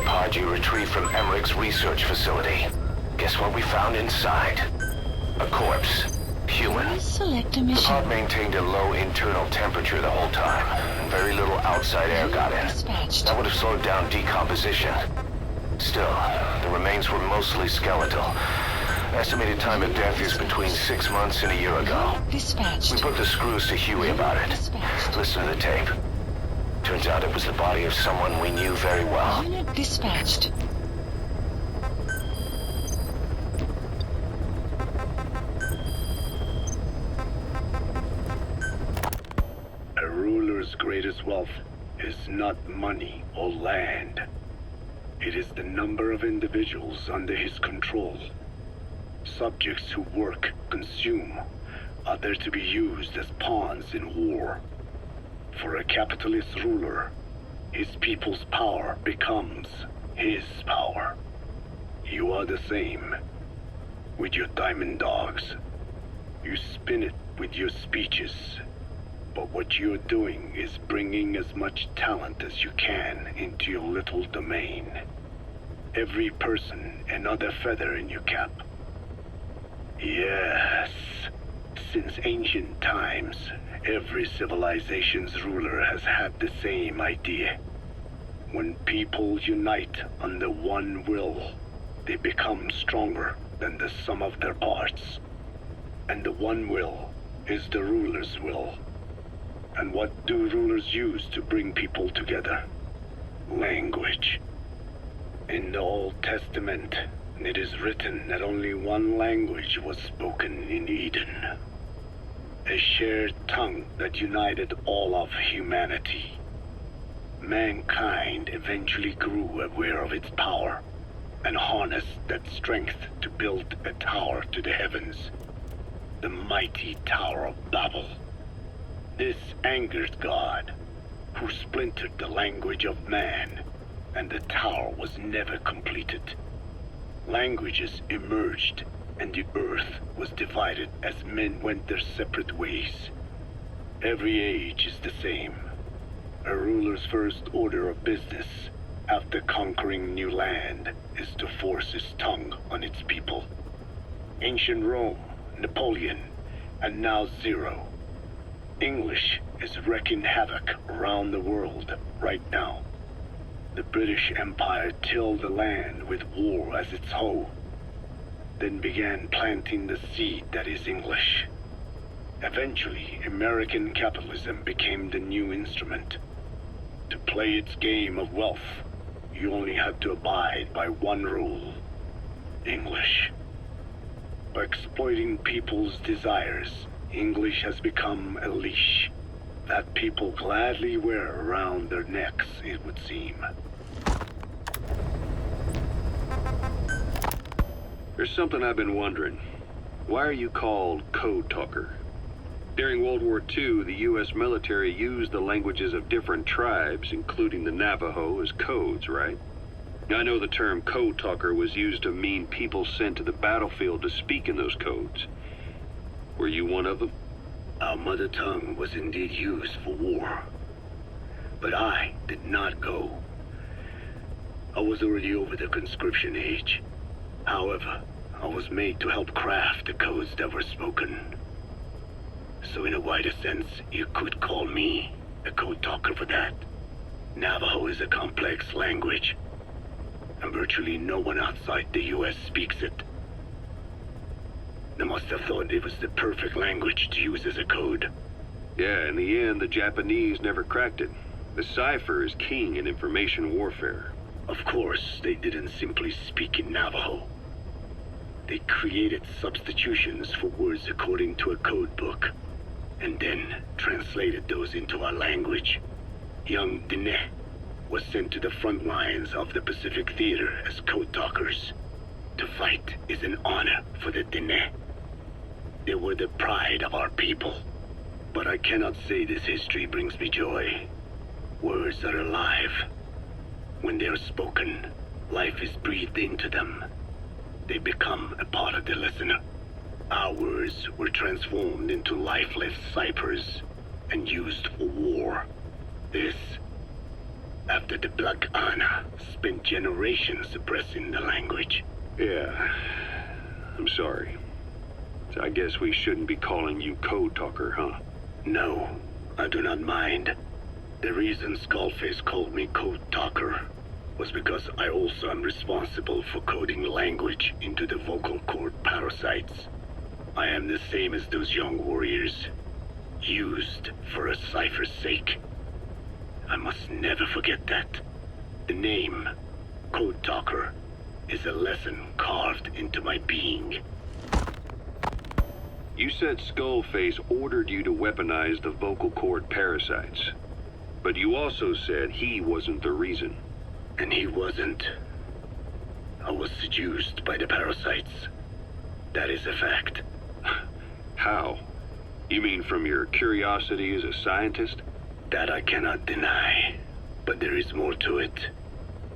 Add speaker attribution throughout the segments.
Speaker 1: pod you retrieved from Emmerich's research facility. Guess what we found inside? A corpse. Human.
Speaker 2: Please select a
Speaker 1: The
Speaker 2: mission.
Speaker 1: pod maintained a low internal temperature the whole time, and very little outside air got in.
Speaker 2: Dispatched.
Speaker 1: That would have slowed down decomposition. Still, the remains were mostly skeletal. Estimated time of death is between 6 months and a year ago.
Speaker 2: Dispatched.
Speaker 1: We put the screws to Huey about it.
Speaker 2: Dispatched.
Speaker 1: Listen to the tape. Turns out it was the body of someone we knew very well.
Speaker 2: Unit dispatched.
Speaker 3: A ruler's greatest wealth is not money or land. It is the number of individuals under his control. Subjects who work, consume, are there to be used as pawns in war. For a capitalist ruler, his people's power becomes his power. You are the same. With your diamond dogs, you spin it with your speeches. But what you're doing is bringing as much talent as you can into your little domain. Every person another feather in your cap. Yes, since ancient times, every civilization's ruler has had the same idea. When people unite under one will, they become stronger than the sum of their parts. And the one will is the ruler's will. And what do rulers use to bring people together? Language. In the Old Testament, it is written that only one language was spoken in Eden. A shared tongue that united all of humanity. Mankind eventually grew aware of its power and harnessed that strength to build a tower to the heavens. The mighty Tower of Babel. This angered God, who splintered the language of man, and the tower was never completed. Languages emerged, and the earth was divided as men went their separate ways. Every age is the same. A ruler's first order of business, after conquering new land, is to force his tongue on its people. Ancient Rome, Napoleon, and now Zero. English is wreaking havoc around the world right now. The British Empire tilled the land with war as its hoe, then began planting the seed that is English. Eventually, American capitalism became the new instrument. To play its game of wealth, you only had to abide by one rule: English. By exploiting people's desires, English has become a leash that people gladly wear around their necks, it would seem.
Speaker 4: There's something I've been wondering. Why are you called Code Talker? During World War II, the U.S. military used the languages of different tribes, including the Navajo, as codes, right? I know the term Code Talker was used to mean people sent to the battlefield to speak in those codes. Were you one of them?
Speaker 3: Our mother tongue was indeed used for war. But I did not go. I was already over the conscription age. However, I was made to help craft the codes that were spoken. So in a wider sense, you could call me a code talker for that. Navajo is a complex language, and virtually no one outside the U.S. speaks it. They must have thought it was the perfect language to use as a code.
Speaker 4: Yeah, in the end, the Japanese never cracked it. The cipher is king in information warfare.
Speaker 3: Of course, they didn't simply speak in Navajo. They created substitutions for words according to a code book, and then translated those into our language. Young Diné was sent to the front lines of the Pacific Theater as code talkers. To fight is an honor for the Diné. They were the pride of our people. But I cannot say this history brings me joy. Words are alive. When they are spoken, life is breathed into them. They become a part of the listener. Our words were transformed into lifeless ciphers and used for war. This after the Black Ana spent generations suppressing the language.
Speaker 4: Yeah, I'm sorry. So I guess we shouldn't be calling you Code Talker, huh?
Speaker 3: No, I do not mind. The reason Skullface called me Code Talker was because I also am responsible for coding language into the vocal cord parasites. I am the same as those young warriors, used for a cipher's sake. I must never forget that. The name, Code Talker, is a lesson carved into my being.
Speaker 4: You said Skullface ordered you to weaponize the vocal cord parasites. But you also said he wasn't the reason.
Speaker 3: And he wasn't. I was seduced by the parasites. That is a fact.
Speaker 4: How? You mean from your curiosity as a scientist?
Speaker 3: That I cannot deny. But there is more to it.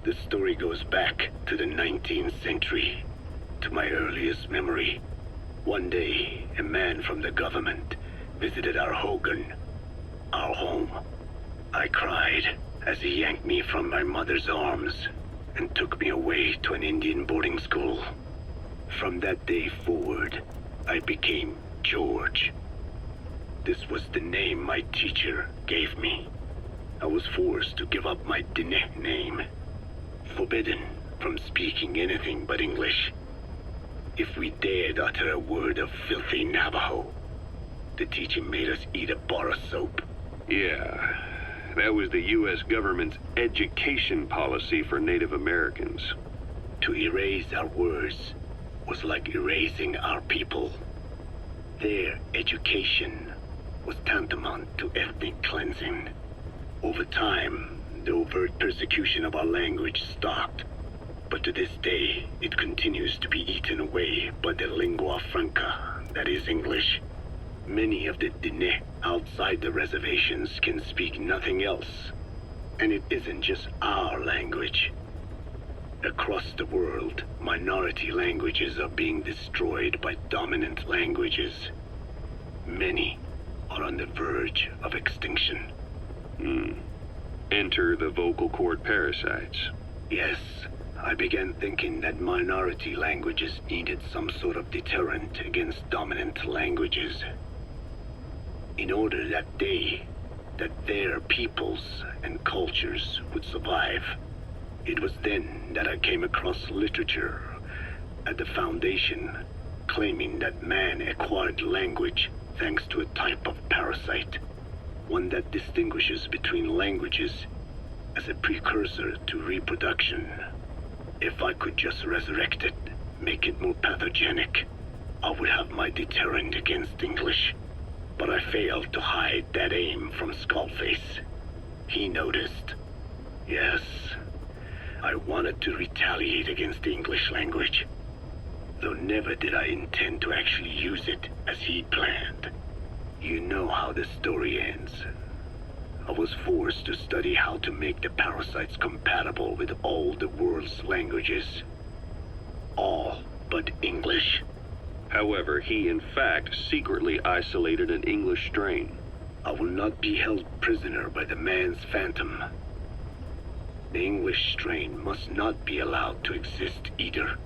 Speaker 3: The story goes back to the 19th century, to my earliest memory. One day, a man from the government visited our Hogan, our home. I cried as he yanked me from my mother's arms and took me away to an Indian boarding school. From that day forward, I became George. This was the name my teacher gave me. I was forced to give up my Diné name, forbidden from speaking anything but English. If we dared utter a word of filthy Navajo, the teacher made us eat a bar of soap.
Speaker 4: Yeah, that was the U.S. government's education policy for Native Americans.
Speaker 3: To erase our words was like erasing our people. Their education was tantamount to ethnic cleansing. Over time, the overt persecution of our language stopped. But to this day, it continues to be eaten away by the lingua franca, that is English. Many of the Diné outside the reservations can speak nothing else. And it isn't just our language. Across the world, minority languages are being destroyed by dominant languages. Many are on the verge of extinction.
Speaker 4: Enter the vocal cord parasites.
Speaker 3: Yes. I began thinking that minority languages needed some sort of deterrent against dominant languages. In order that their peoples and cultures would survive. It was then that I came across literature at the Foundation claiming that man acquired language thanks to a type of parasite, one that distinguishes between languages as a precursor to reproduction. If I could just resurrect it, make it more pathogenic, I would have my deterrent against English. But I failed to hide that aim from Skullface. He noticed. Yes, I wanted to retaliate against the English language, though never did I intend to actually use it as he planned. You know how the story ends. I was forced to study how to make the parasites compatible with all the world's languages. All but English.
Speaker 4: However, he in fact secretly isolated an English strain.
Speaker 3: I will not be held prisoner by the man's phantom. The English strain must not be allowed to exist either.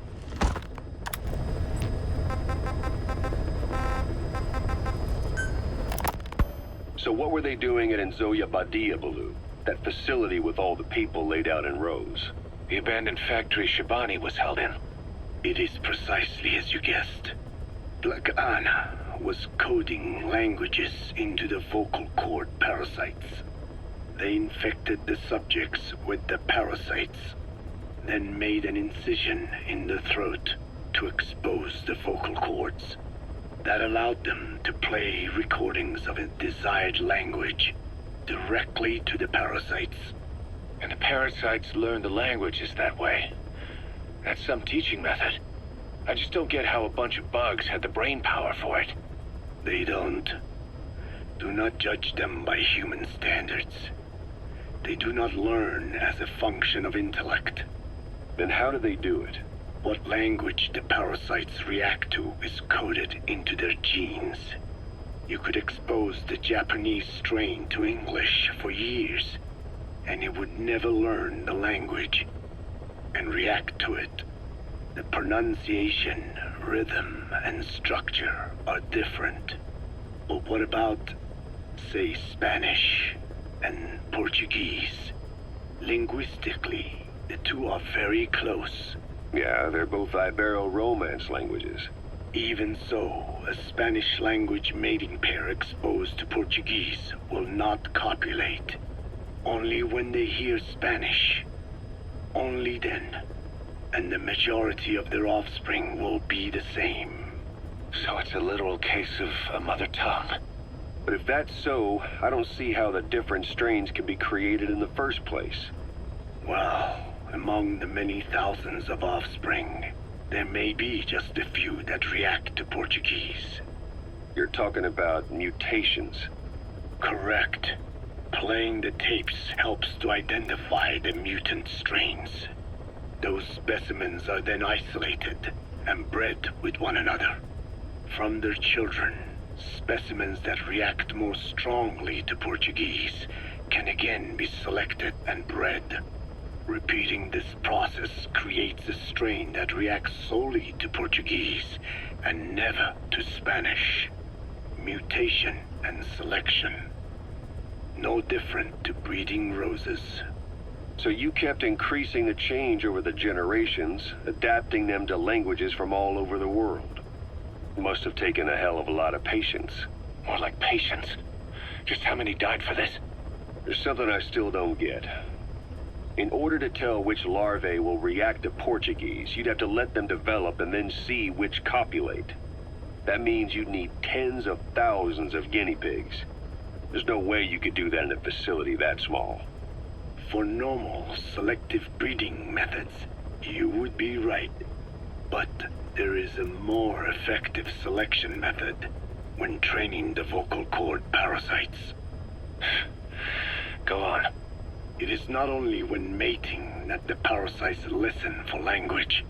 Speaker 4: So what were they doing at Nzoya Badiabalu, that facility with all the people laid out in rows?
Speaker 1: The abandoned factory Shabani was held in.
Speaker 3: It is precisely as you guessed. Black Ana was coding languages into the vocal cord parasites. They infected the subjects with the parasites, then made an incision in the throat to expose the vocal cords. That allowed them to play recordings of a desired language directly to the parasites.
Speaker 1: And the parasites learned the languages that way. That's some teaching method. I just don't get how a bunch of bugs had the brain power for it.
Speaker 3: They don't. Do not judge them by human standards. They do not learn as a function of intellect.
Speaker 4: Then how do they do it?
Speaker 3: What language the parasites react to is coded into their genes. You could expose the Japanese strain to English for years, and it would never learn the language and react to it. The pronunciation, rhythm, and structure are different. But what about, say, Spanish and Portuguese? Linguistically, the two are very close.
Speaker 4: Yeah, they're both Ibero-Romance languages.
Speaker 3: Even so, a Spanish language mating pair exposed to Portuguese will not copulate. Only when they hear Spanish. Only then. And the majority of their offspring will be the same.
Speaker 1: So it's a literal case of a mother tongue.
Speaker 4: But if that's so, I don't see how the different strains can be created in the first place.
Speaker 3: Well, among the many thousands of offspring, there may be just a few that react to Portuguese.
Speaker 4: You're talking about mutations.
Speaker 3: Correct. Playing the tapes helps to identify the mutant strains. Those specimens are then isolated and bred with one another. From their children, specimens that react more strongly to Portuguese can again be selected and bred. Repeating this process creates a strain that reacts solely to Portuguese and never to Spanish. Mutation and selection. No different to breeding roses.
Speaker 4: So you kept increasing the change over the generations, adapting them to languages from all over the world. Must have taken a hell of a lot of patience.
Speaker 1: More like patience. Just how many died for this?
Speaker 4: There's something I still don't get. In order to tell which larvae will react to Portuguese, you'd have to let them develop and then see which copulate. That means you'd need tens of thousands of guinea pigs. There's no way you could do that in a facility that small.
Speaker 3: For normal selective breeding methods, you would be right. But there is a more effective selection method when training the vocal cord parasites.
Speaker 1: Go on.
Speaker 3: It is not only when mating that the parasites listen for language.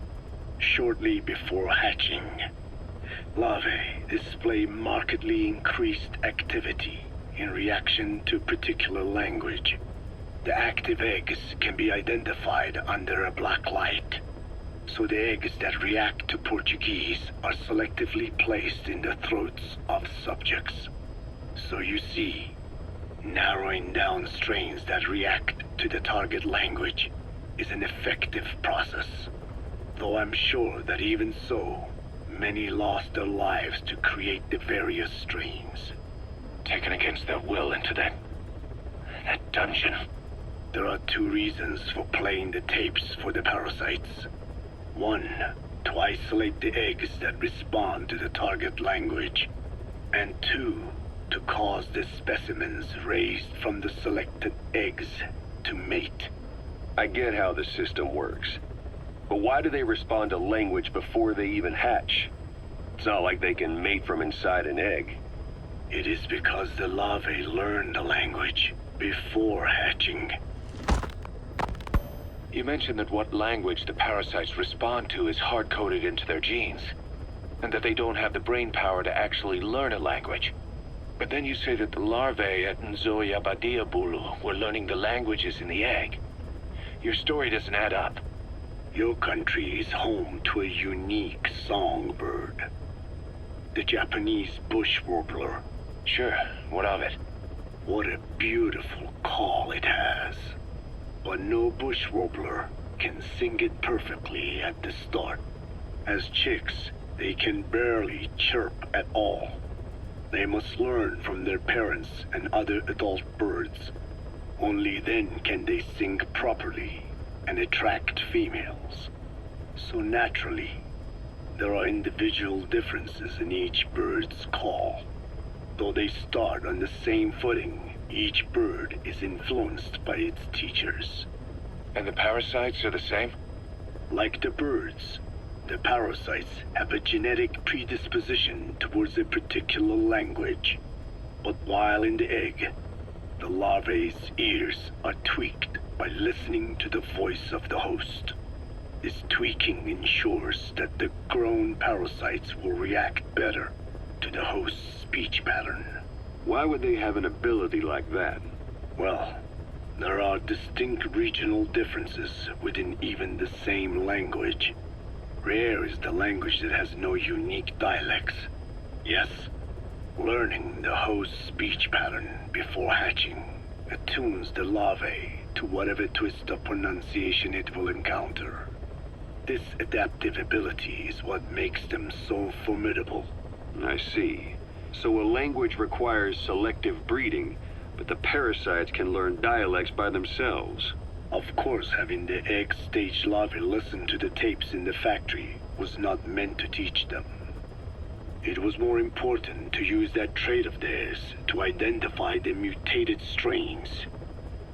Speaker 3: Shortly before hatching, larvae display markedly increased activity in reaction to particular language. The active eggs can be identified under a black light, so the eggs that react to Portuguese are selectively placed in the throats of subjects. So you see, narrowing down strains that react to the target language is an effective process. Though I'm sure that even so, many lost their lives to create the various strains.
Speaker 1: Taken against their will into that dungeon.
Speaker 3: There are two reasons for playing the tapes for the parasites. One, to isolate the eggs that respond to the target language. And two, to cause the specimens raised from the selected eggs to mate.
Speaker 4: I get how the system works. But why do they respond to language before they even hatch? It's not like they can mate from inside an egg.
Speaker 3: It is because the larvae learn the language before hatching.
Speaker 1: You mentioned that what language the parasites respond to is hard-coded into their genes, and that they don't have the brain power to actually learn a language. But then you say that the larvae at Nzoyabadiabulu were learning the languages in the egg. Your story doesn't add up.
Speaker 3: Your country is home to a unique songbird. The Japanese bush warbler.
Speaker 1: Sure, what of it?
Speaker 3: What a beautiful call it has. But no bush warbler can sing it perfectly at the start. As chicks, they can barely chirp at all. They must learn from their parents and other adult birds. Only then can they sing properly and attract females. So naturally, there are individual differences in each bird's call. Though they start on the same footing, each bird is influenced by its teachers.
Speaker 1: And the parasites are the same?
Speaker 3: Like the birds, the parasites have a genetic predisposition towards a particular language. But while in the egg, the larvae's ears are tweaked by listening to the voice of the host. This tweaking ensures that the grown parasites will react better to the host's speech pattern.
Speaker 4: Why would they have an ability like that?
Speaker 3: Well, There are distinct regional differences within even the same language. Rare is the language that has no unique dialects. Yes, learning the host's speech pattern before hatching attunes the larvae to whatever twist of pronunciation it will encounter. This adaptive ability is what makes them so formidable.
Speaker 4: I see. So a language requires selective breeding, but the parasites can learn dialects by themselves.
Speaker 3: Of course, having the egg-stage larvae listen to the tapes in the factory was not meant to teach them. It was more important to use that trait of theirs to identify the mutated strains.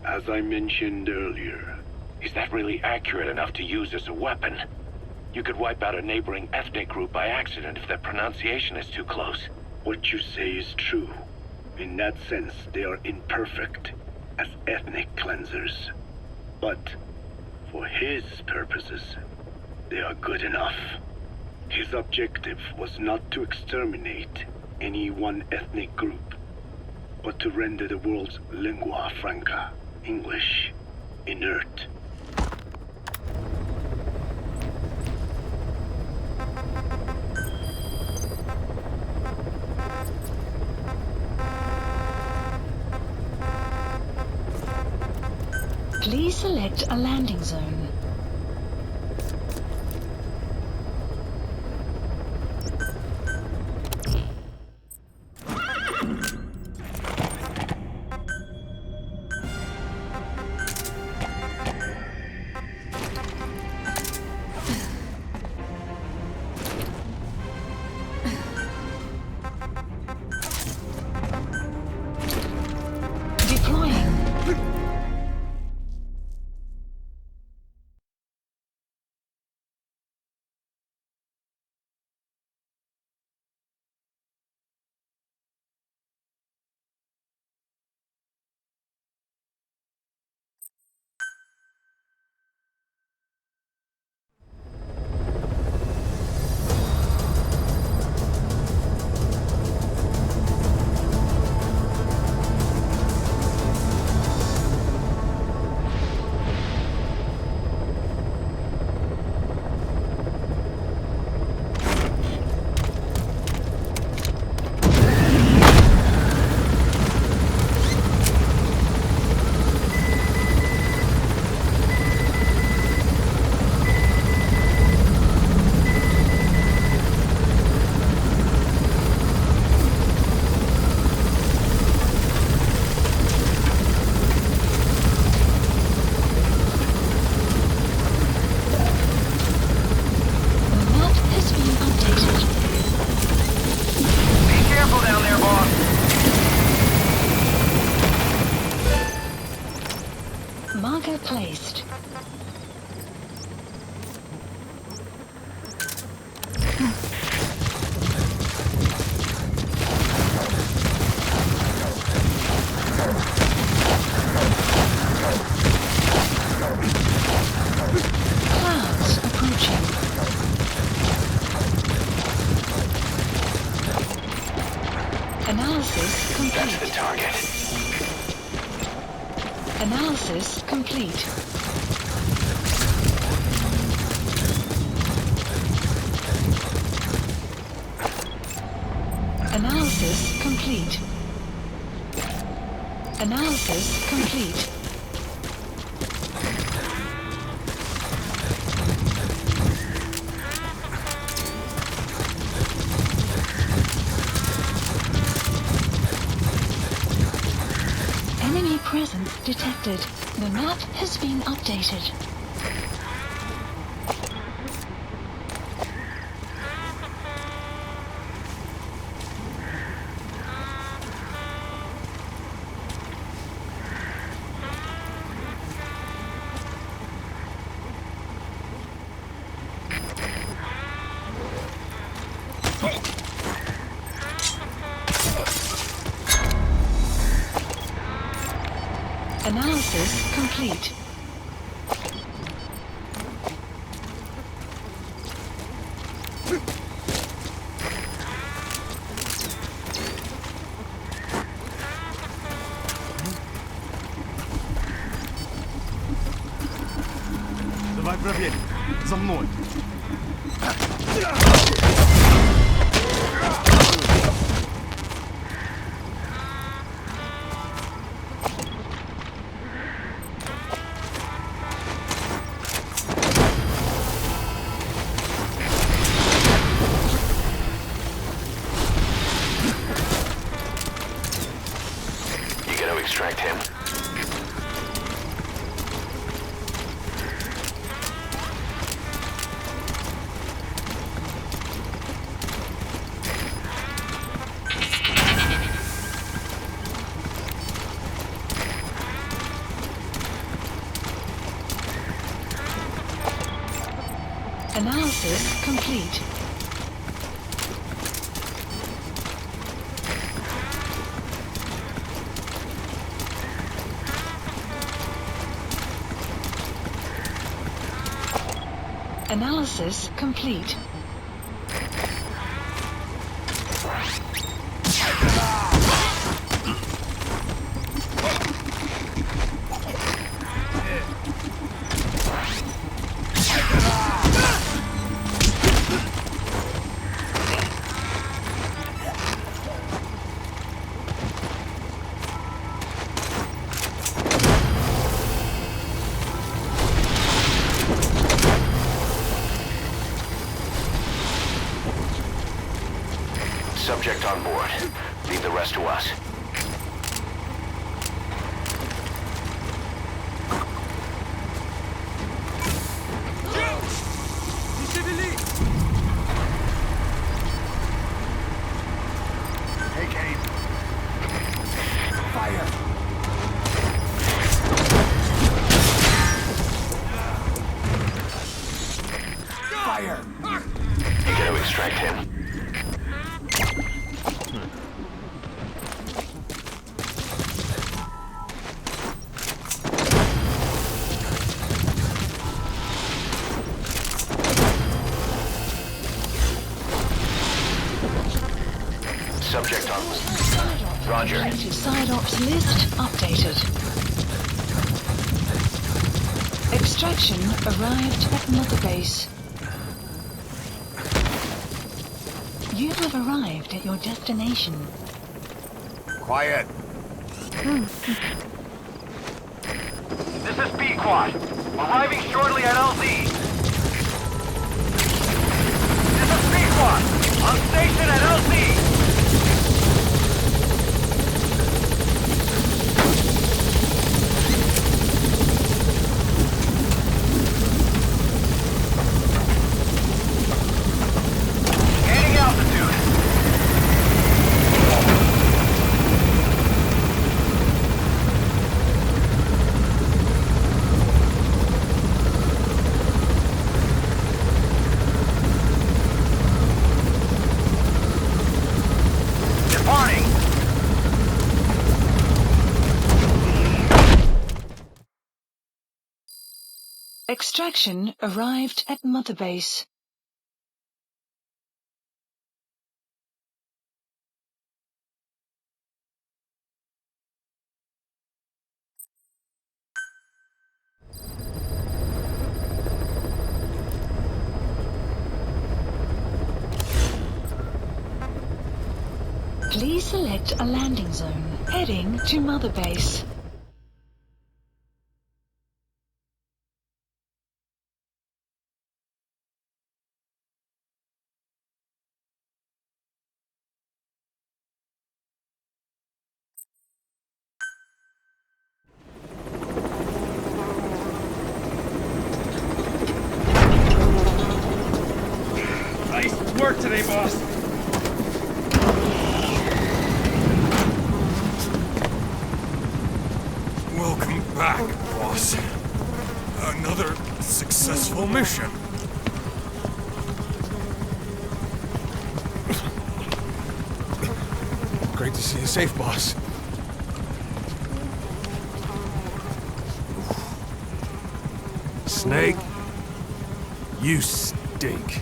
Speaker 3: As I mentioned earlier,
Speaker 1: Is that really accurate enough to use as a weapon? You could wipe out a neighboring ethnic group by accident if their pronunciation is too close.
Speaker 3: what you say is true. In that sense, they are imperfect as ethnic cleansers. But for his purposes, they are good enough. His objective was not to exterminate any one ethnic group, but to render the world's lingua franca, English, inert.
Speaker 2: Please select a landing zone. Deploying. The map has been updated.
Speaker 5: Be careful down there, boss.
Speaker 2: Marker placed. Clouds approaching. Analysis
Speaker 1: That's the
Speaker 2: complete.
Speaker 1: target.
Speaker 2: Analysis complete. Analysis complete. Analysis complete. Enemy presence detected. The map has been updated. Analysis complete.
Speaker 6: проверим. За мной.
Speaker 1: You gonna extract him?
Speaker 2: Analysis complete. Analysis complete.
Speaker 1: Subject on board. Leave the rest to us.
Speaker 6: Take aim. Fire. Fire.
Speaker 1: You gonna extract him? Subject on. Roger.
Speaker 2: Active side ops list updated. Extraction arrived at Mother Base. You have arrived at your destination.
Speaker 6: Quiet.
Speaker 5: This is Pequod. Arriving shortly at LZ. This is Pequod. On station at LZ. Gaining altitude. Departing.
Speaker 2: Extraction arrived at Mother Base. Please select a landing zone. Heading to Mother Base.
Speaker 6: Nice work today, boss. Welcome back, boss. Another successful mission. Great to see you safe, boss. Snake, you stink.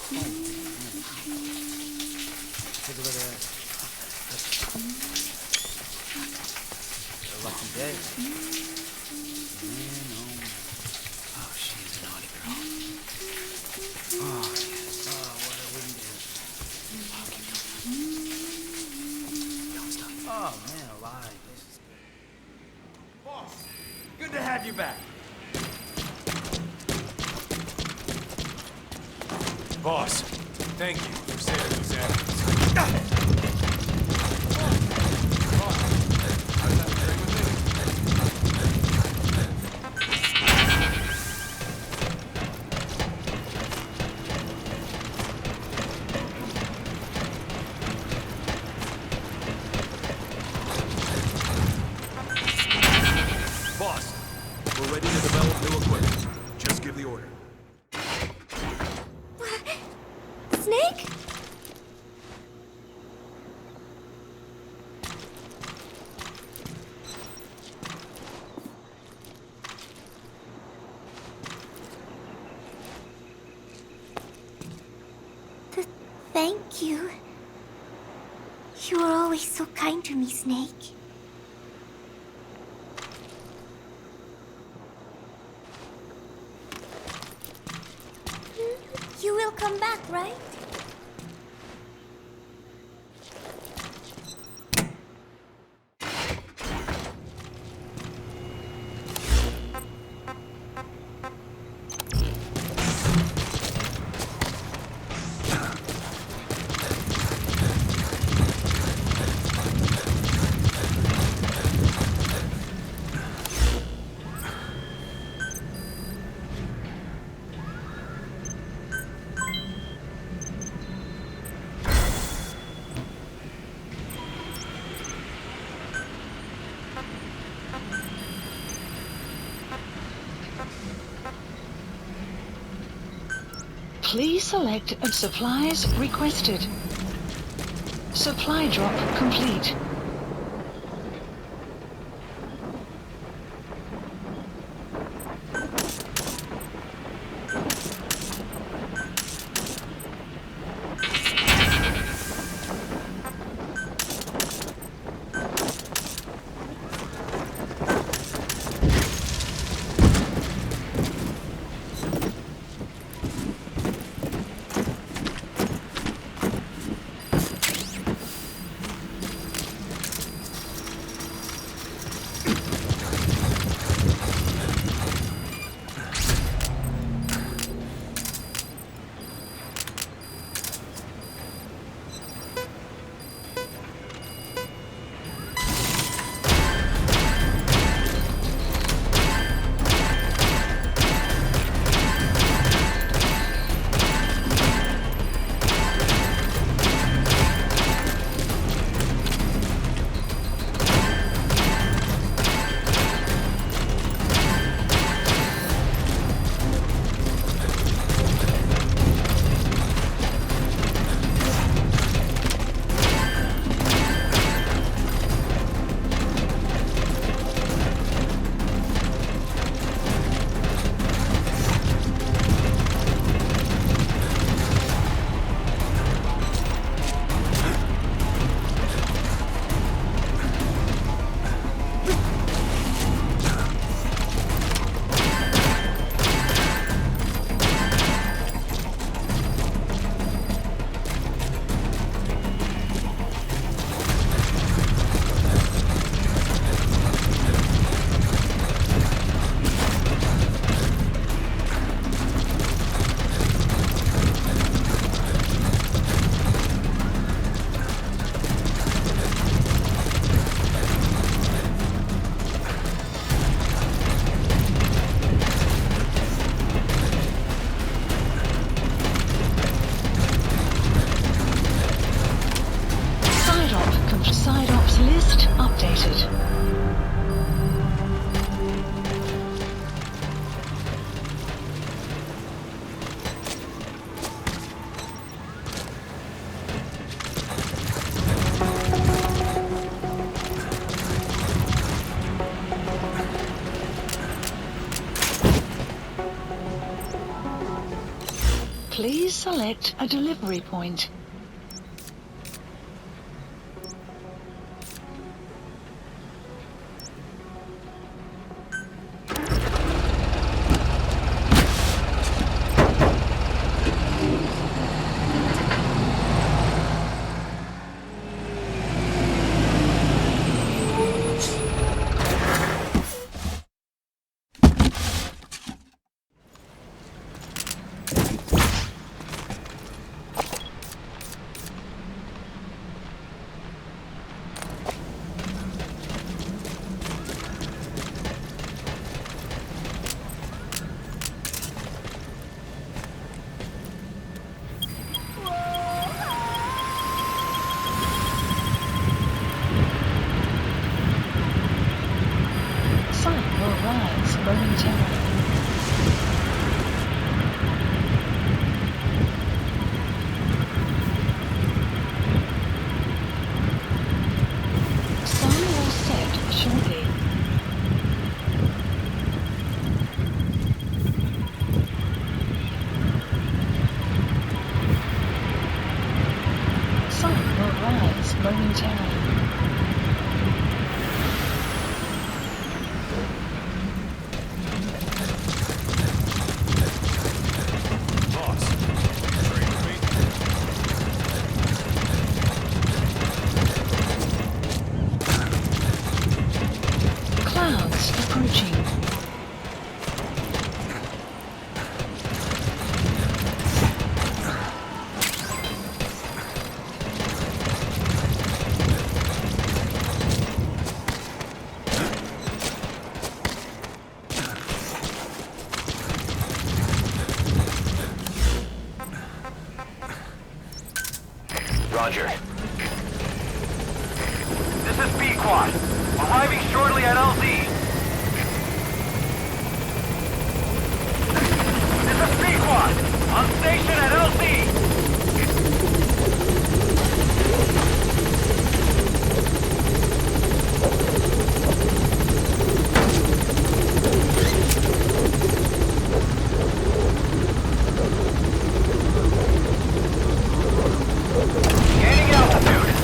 Speaker 7: Take a look at that. A lucky day. Man, oh man. Oh, she's a naughty girl. Oh, yes. Oh, what a window. Oh, keep going. Don't stop. Oh, man, alive. This is good. Boss, good to have you back.
Speaker 6: Boss, thank you for saving these animals.
Speaker 8: Boss, we're ready to develop new equipment. Just give the order.
Speaker 9: Snake? Thank you. You are always so kind to me, Snake. You will come back, right?
Speaker 2: Please select supplies requested. Supply drop complete. Side ops list updated. Please select a delivery point.
Speaker 5: Roger. This is B-Quad. Arriving shortly at LZ. This is B-Quad. On station at LZ. Gaining altitude.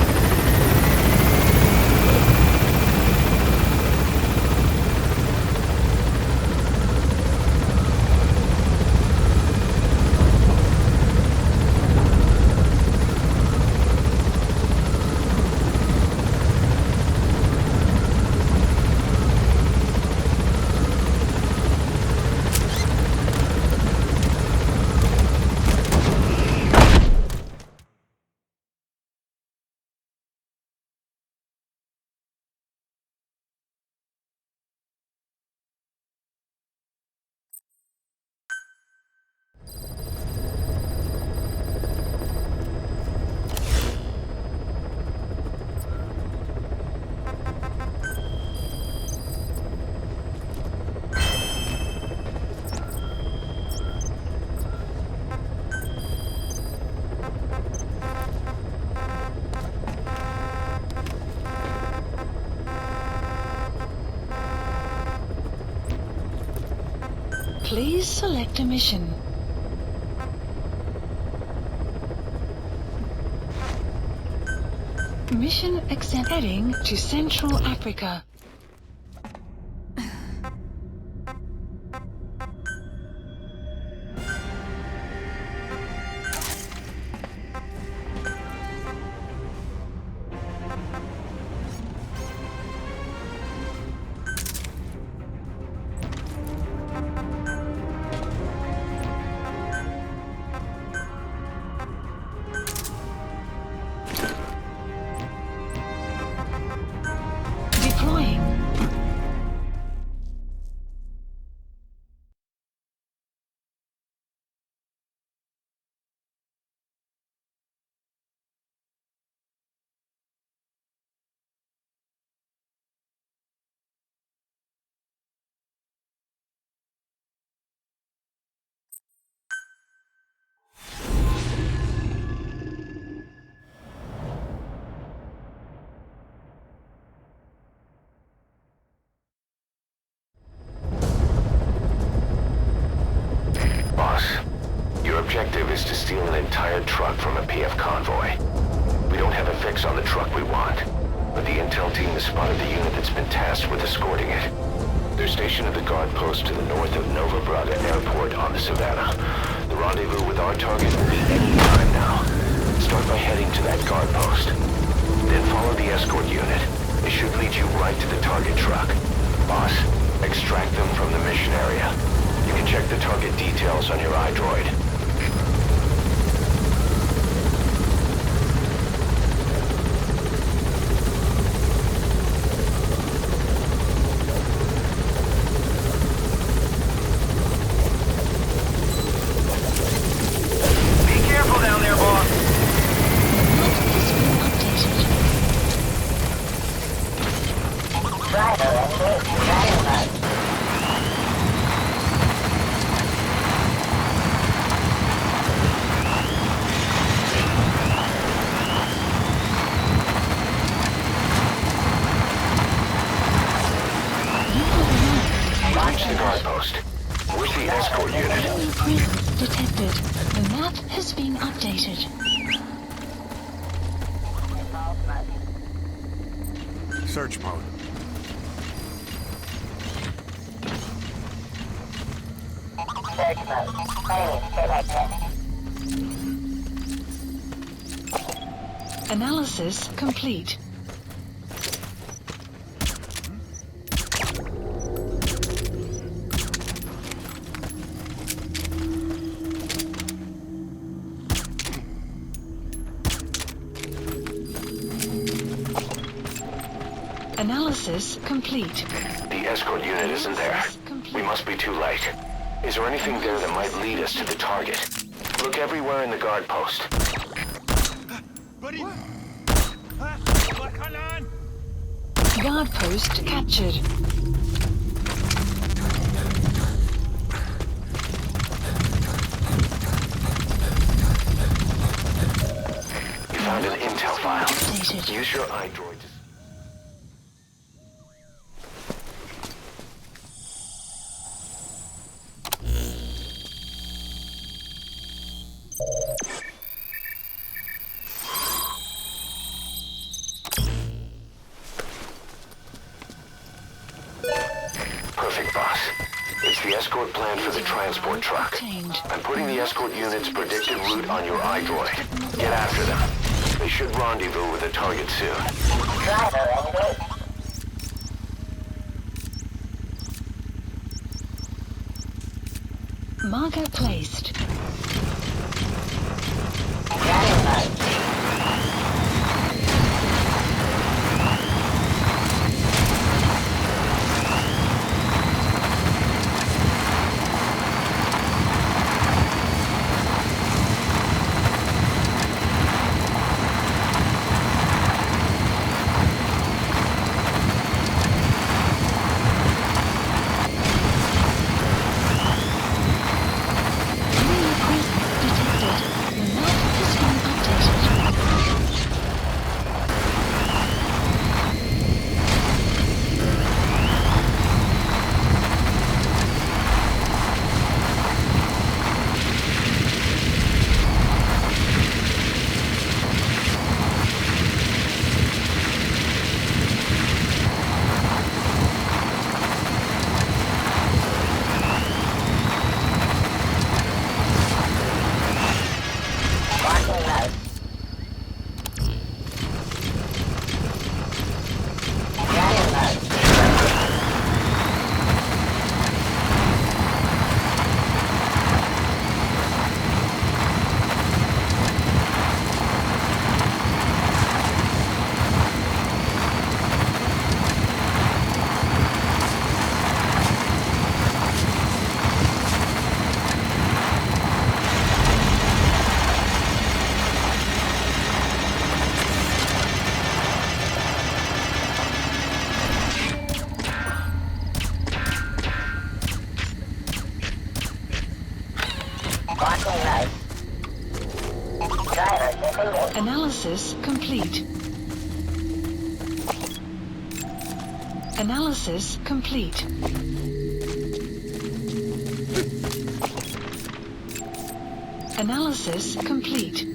Speaker 2: Please select a mission. Mission accept. Heading to Central Africa. Deploying.
Speaker 1: one entire truck from a PF convoy. We don't have a fix on the truck we want, but the intel team has spotted the unit that's been tasked with escorting it. They're stationed at the guard post to the north of Nova Braga Airport on the Savannah. The rendezvous with our target will be any time now. Start by heading to that guard post. Then follow the escort unit. It should lead you right to the target truck. Boss, extract them from the mission area. You can check the target details on your iDroid.
Speaker 2: Detected. The map has been updated.
Speaker 8: Search mode.
Speaker 2: Analysis complete. Analysis complete.
Speaker 1: The escort unit isn't there. We must be too late. Is there anything there that might lead us to the target? Look everywhere in the guard post.
Speaker 2: Guard post captured.
Speaker 1: You found an intel file.
Speaker 2: Updated.
Speaker 1: Use your iDroid to... Perfect, boss. It's the escort plan for the transport truck. I'm putting the escort unit's predicted route on your iDroid. Get after them. They should rendezvous with the target soon.
Speaker 2: Marker placed. Analysis complete. Analysis complete. Analysis complete.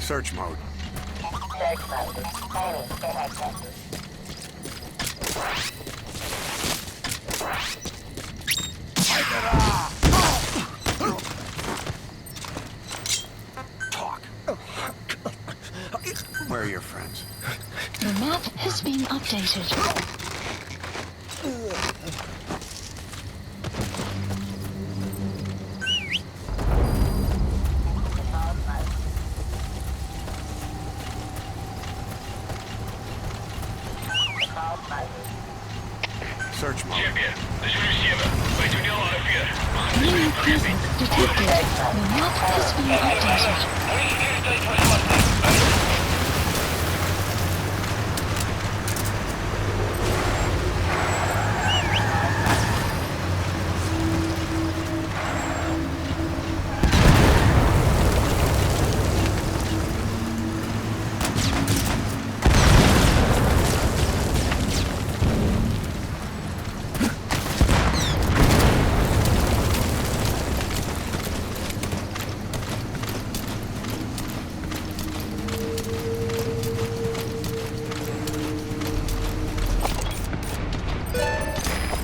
Speaker 8: Search mode.
Speaker 7: Talk.
Speaker 8: Where are your friends?
Speaker 2: The map has been updated.
Speaker 8: Search mode.
Speaker 2: Enemy presence detected. The map has been updated.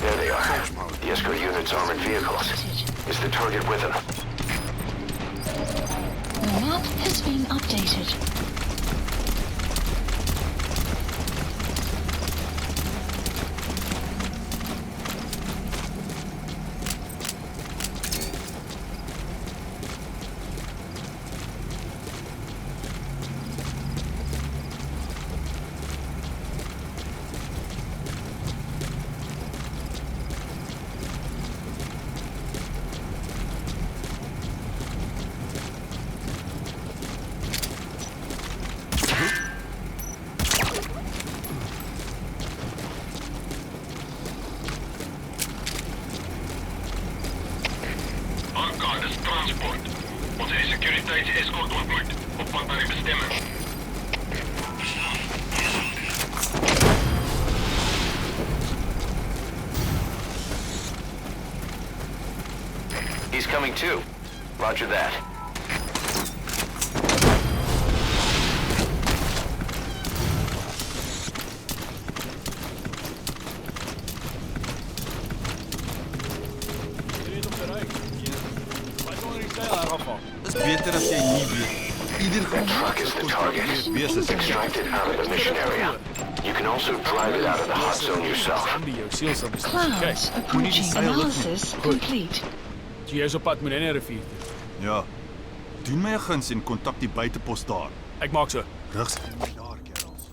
Speaker 5: There they are. The escort unit's armored vehicles. Is the target with them?
Speaker 2: The map has been updated.
Speaker 5: Transport. Onze securiteits-escort ontmoet. Op pad naar uw bestemming. He's coming too. Roger that.
Speaker 10: Dis beter as jy nie weet. Ieder
Speaker 5: That truck is the target. Extract it out of the mission area. You can also drive it out of the hot zone yourself.
Speaker 2: Clouds approaching. Analysis complete.
Speaker 11: Jy is op pad met 'n rivier.
Speaker 10: Ja. Doen my 'n guns en kontak die buitepos daar.
Speaker 11: Ek maak so.
Speaker 10: Rigs daar, kerels.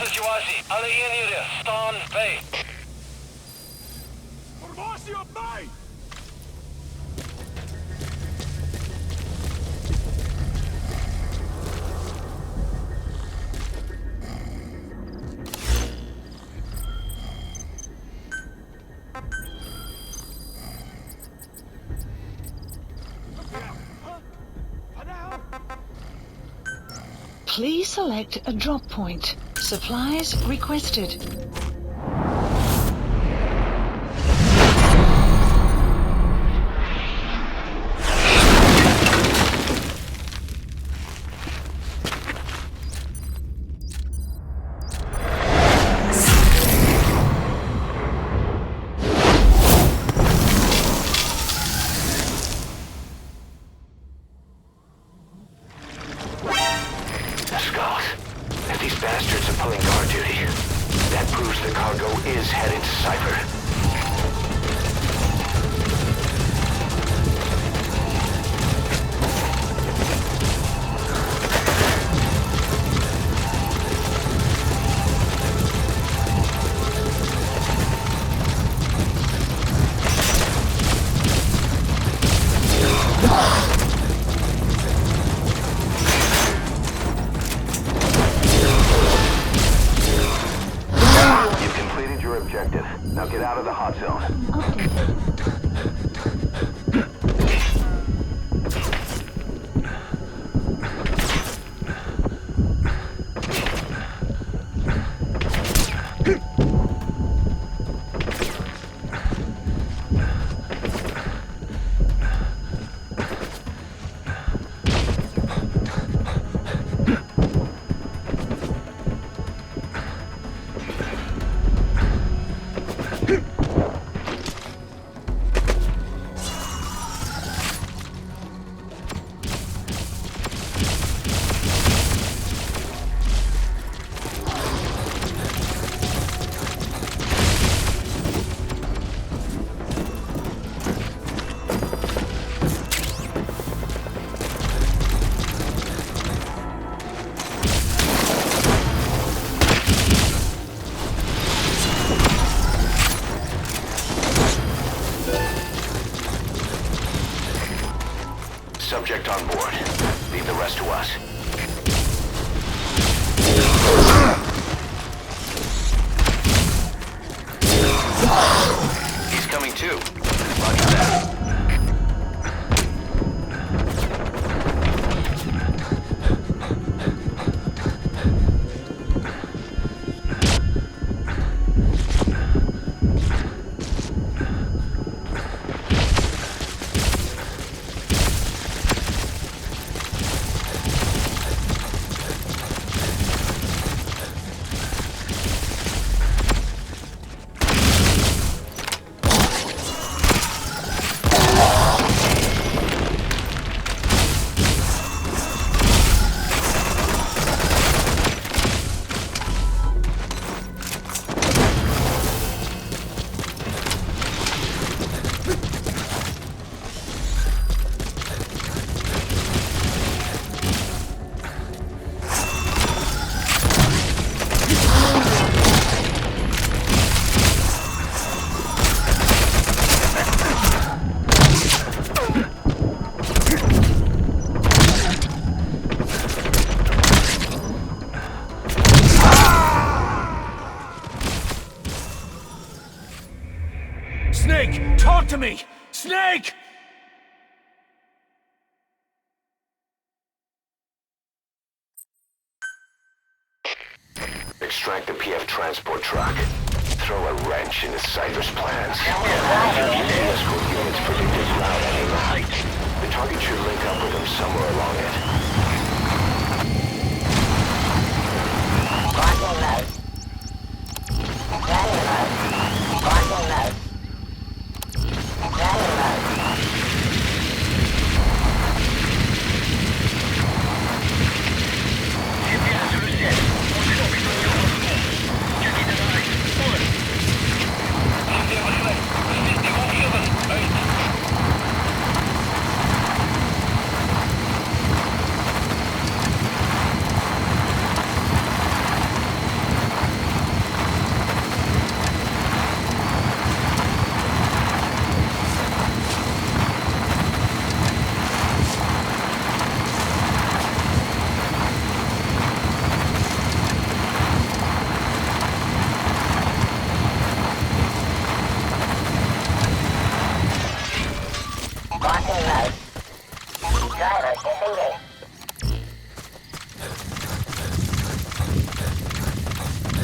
Speaker 5: Situatie. Alle eenhede, staan bij.
Speaker 11: Formasie op my!
Speaker 2: Please select a drop point. Supplies requested.
Speaker 5: Skulls. If these bastards are pulling guard duty, is headed to Cypher. Now get out of the hot zone. Subject on board. Leave the rest to us. He's coming too. Roger that.
Speaker 11: Snake! Talk to me! Snake!
Speaker 5: Extract the PF transport truck. Throw a wrench into Cypher's plans. Escort units predicted route any night. The target should link up with them somewhere along it.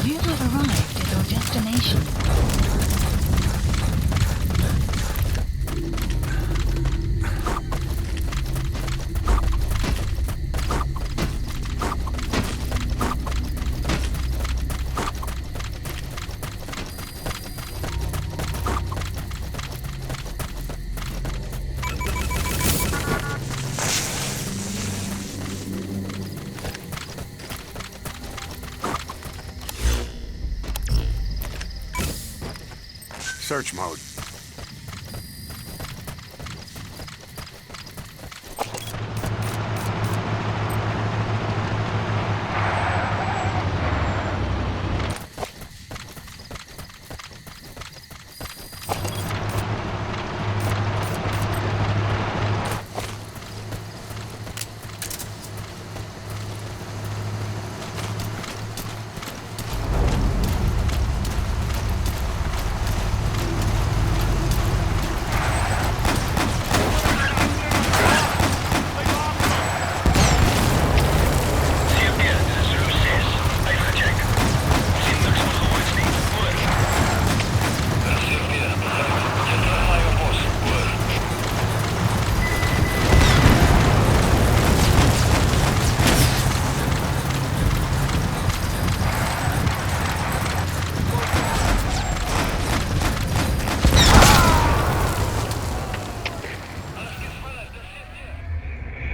Speaker 2: You have arrived at your destination.
Speaker 8: Search mode.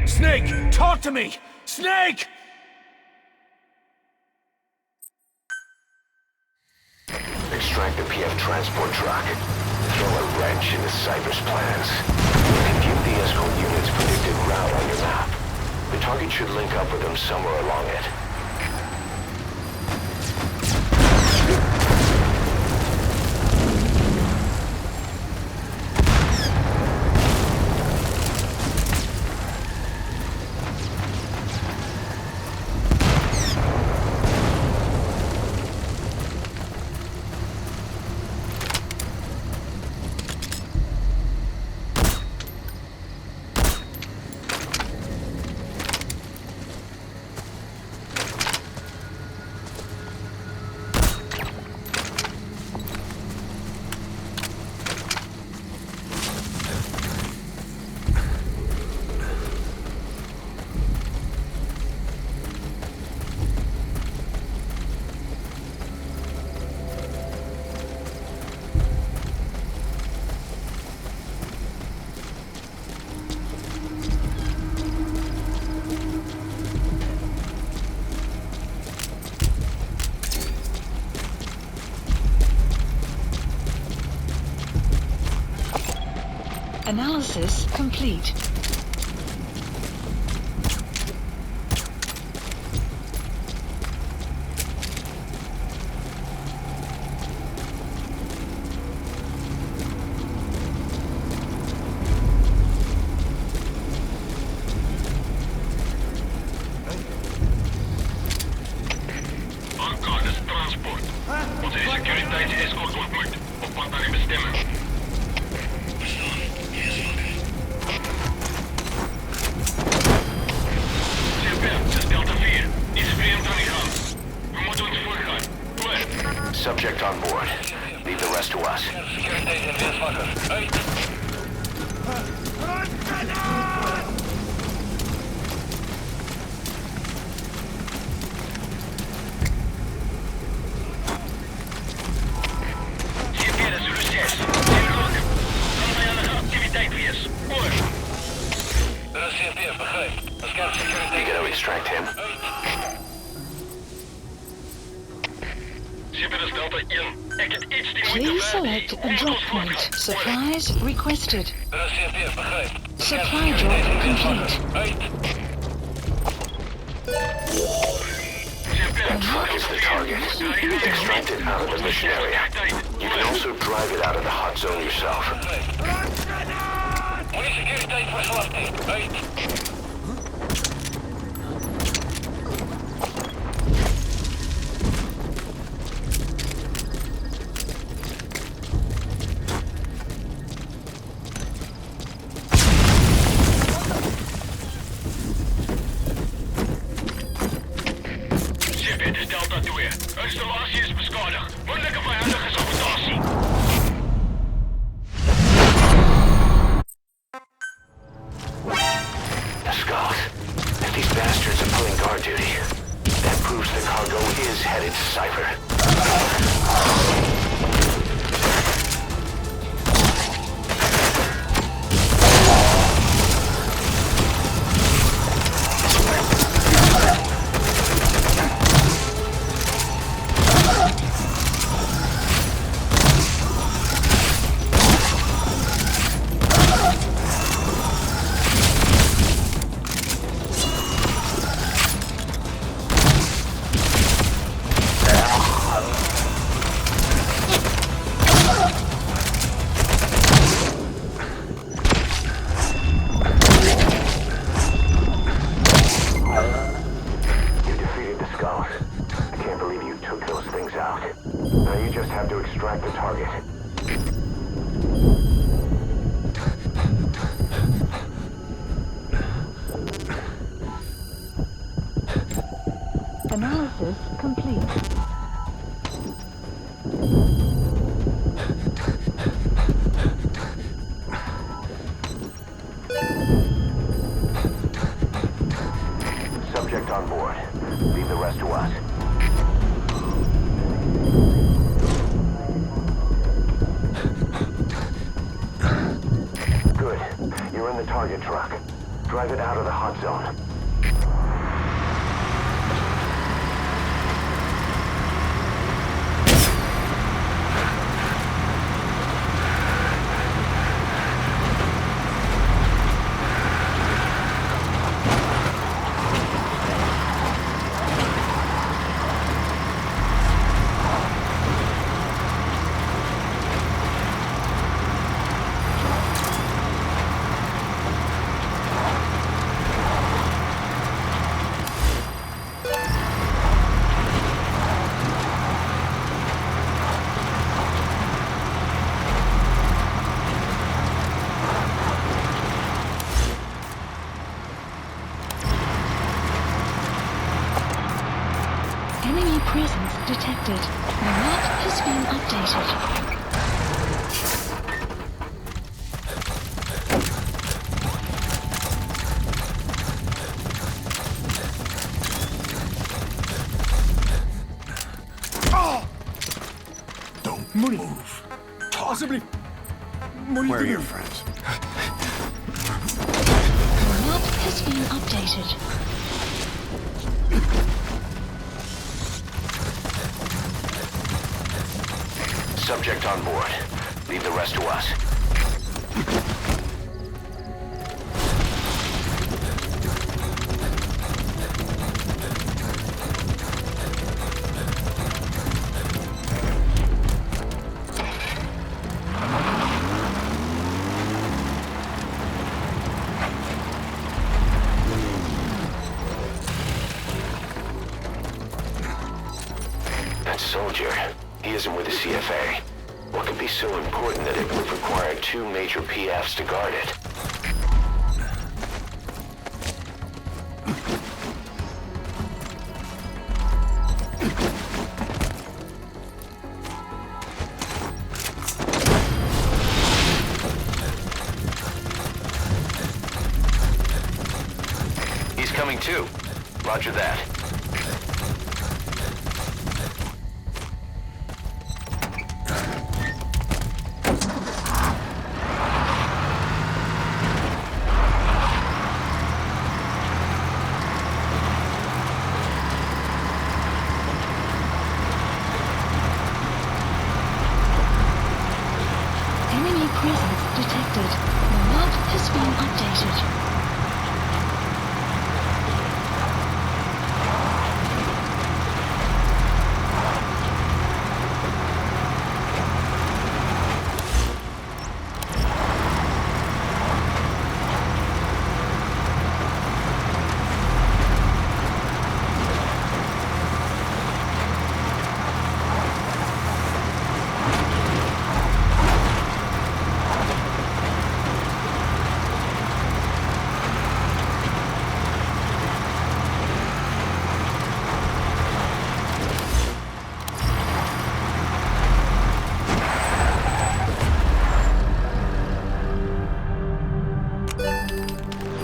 Speaker 11: Snake, talk to me! Snake!
Speaker 5: Extract the PF transport truck. Throw a wrench into Cypher's plans. You can view the escort unit's predicted route on your map. The target should link up with them somewhere along it.
Speaker 2: Analysis complete.
Speaker 5: Onze securiteits-escort ontmoet. Op pad naar uw bestemming. Subject on board. Leave the rest to us. You gotta extract him.
Speaker 2: Please select a drop point. Supplies requested. Supply drop complete.
Speaker 5: That truck is the target. Extract it out of the mission area. You can also drive it out of the hot zone yourself. extract the target.
Speaker 2: Analysis complete.
Speaker 5: Subject on board. Leave the rest to us. Good. You're in the target truck. Drive it out of the hot zone.
Speaker 2: Enemy presence detected. The map has been updated.
Speaker 8: Don't move. Possibly. Where are your friends?
Speaker 2: The map has been updated.
Speaker 5: Subject on board. Leave the rest to us. That soldier, he isn't with the CFA. What could be so important that it would require 2 major PFs to guard it? He's coming too. Roger that.
Speaker 2: Enemy presence detected. The map has been updated.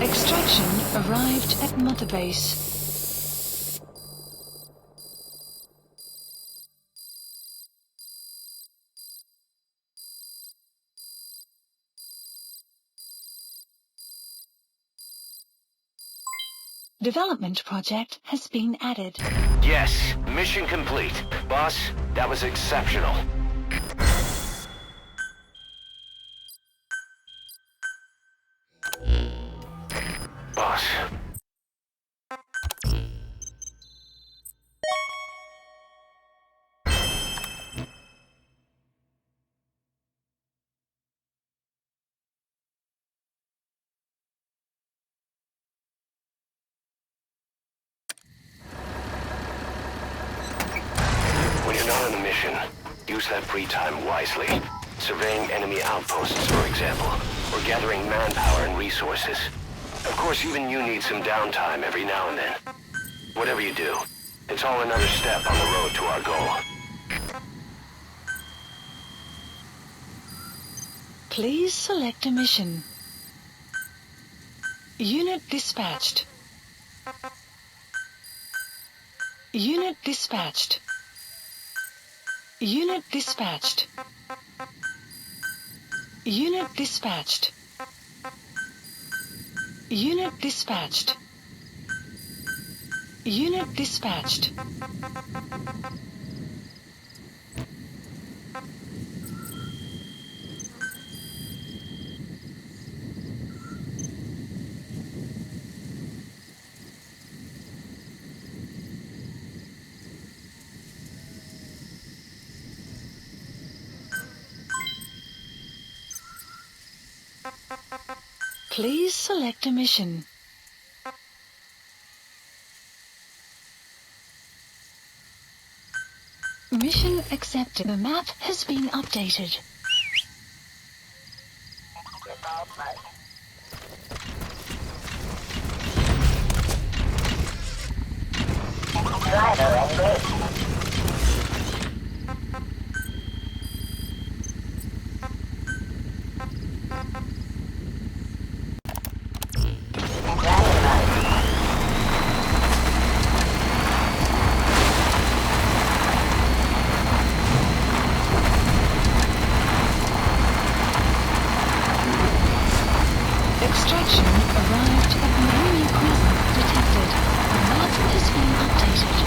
Speaker 2: Extraction arrived at Mother Base. Development project has been added.
Speaker 5: Yes, mission complete. Boss, that was exceptional. Boss. When you're not on a mission, use use that free time wisely. Surveying enemy outposts, for example, or gathering manpower and resources. Of course, even you need some downtime every now and then. Whatever you do, it's all another step on the road to our goal.
Speaker 2: Please select a mission. Unit dispatched. Unit dispatched. Unit dispatched. Unit dispatched. Unit dispatched. Unit dispatched. Please select a mission. Mission accepted. The map has been updated.
Speaker 12: Driver engaged.
Speaker 2: Extraction arrived at the enemy presence detected. The map has been updated.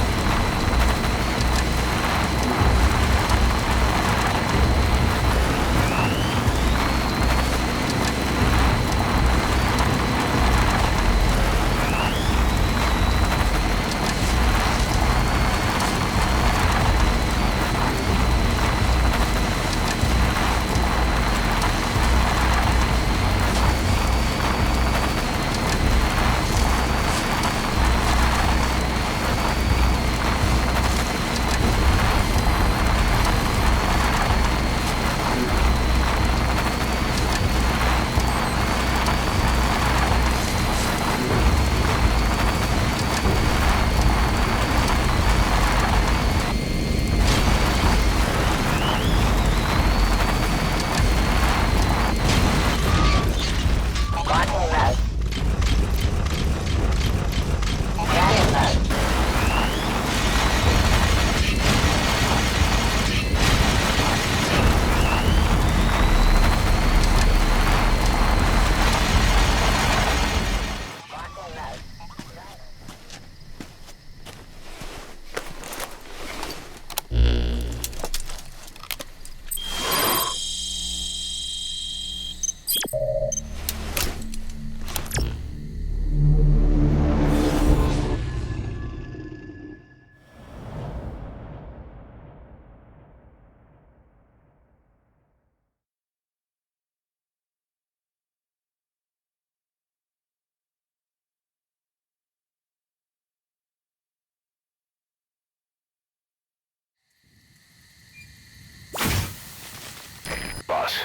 Speaker 5: Boss,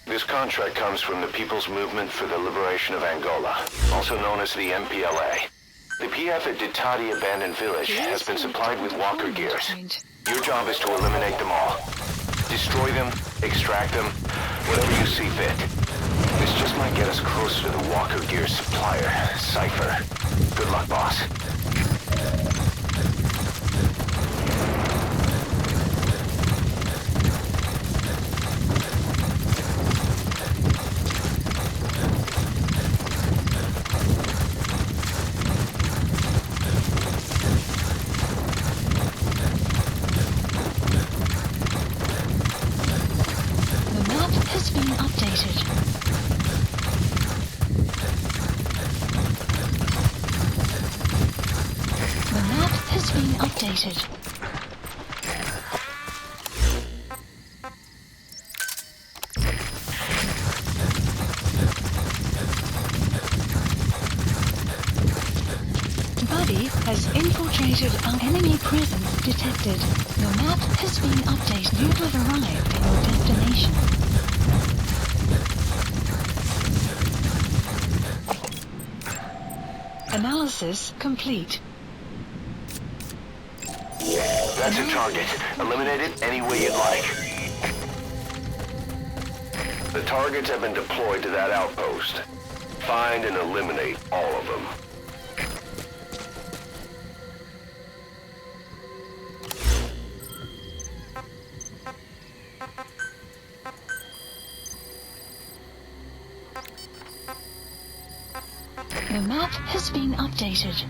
Speaker 5: this contract comes from the People's Movement for the Liberation of Angola, also known as the MPLA. The PF at Ditati Abandoned Village has been supplied with walker gears. Your job is to eliminate them all. Destroy them, extract them, whatever you see fit. This just might get us closer to the walker gear supplier, Cypher. Good luck, boss.
Speaker 2: Updated. Buddy has infiltrated our enemy presence detected. Your map has been updated. You have arrived at your destination. Analysis complete.
Speaker 5: That's your target. Eliminate it any way you'd like. The targets have been deployed to that outpost. Find and eliminate all of them.
Speaker 2: The map has been updated.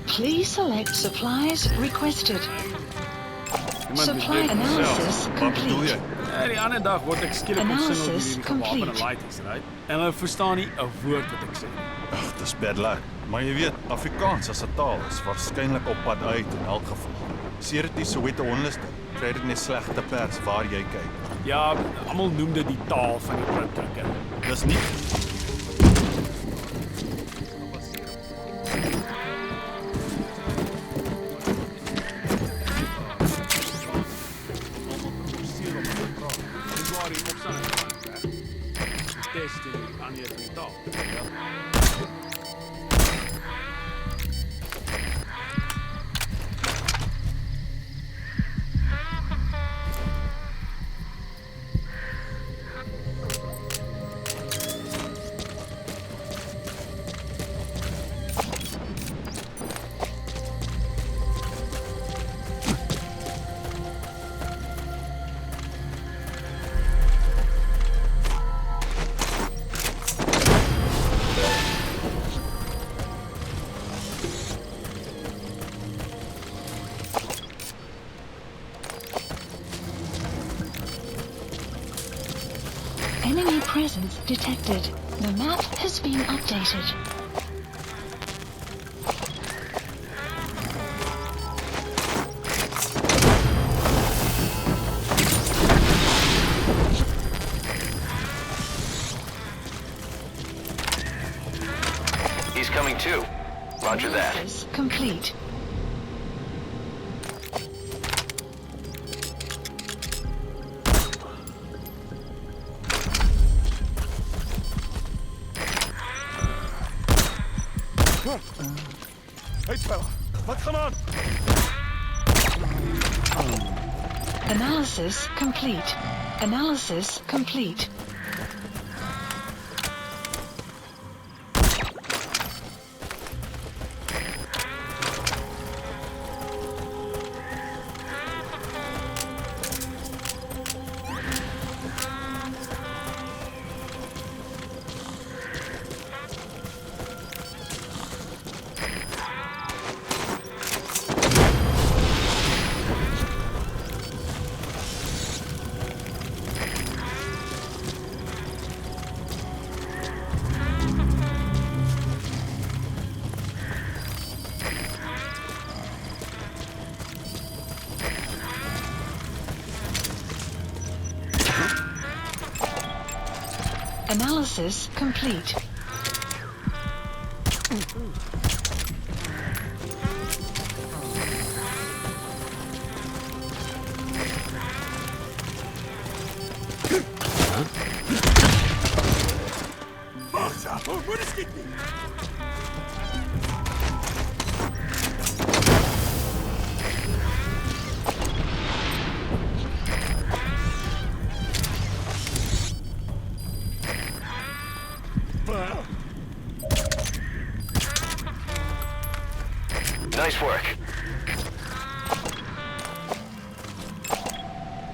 Speaker 2: Please select supplies requested. Supply analysis
Speaker 10: Wat bedoel
Speaker 2: complete.
Speaker 10: jy?
Speaker 7: Ja, die ander dag word ek skielik
Speaker 2: Analysis
Speaker 7: onsinnig deur hierdie gewapende
Speaker 2: complete.
Speaker 7: laities, right? En hulle verstaan nie 'n woord wat ek sê.
Speaker 10: Ag, dis bad luck. Maar jy weet, Afrikaans as 'n taal is waarskynlik op pad uit in elk geval. Sedert die Soweto onluste, kry dit net slegte pers waar jy kyk.
Speaker 7: Ja, almal noem dit die taal van die bruikdrukker.
Speaker 10: Dis nie
Speaker 2: Enemy presence detected. The map has been updated.
Speaker 5: He's coming too. Roger that.
Speaker 2: Analysis complete.
Speaker 8: Hey fella, wat gaan aan?
Speaker 2: Analysis complete. Analysis complete. Analysis complete.
Speaker 8: Moeder schiet niet!
Speaker 5: Nice work.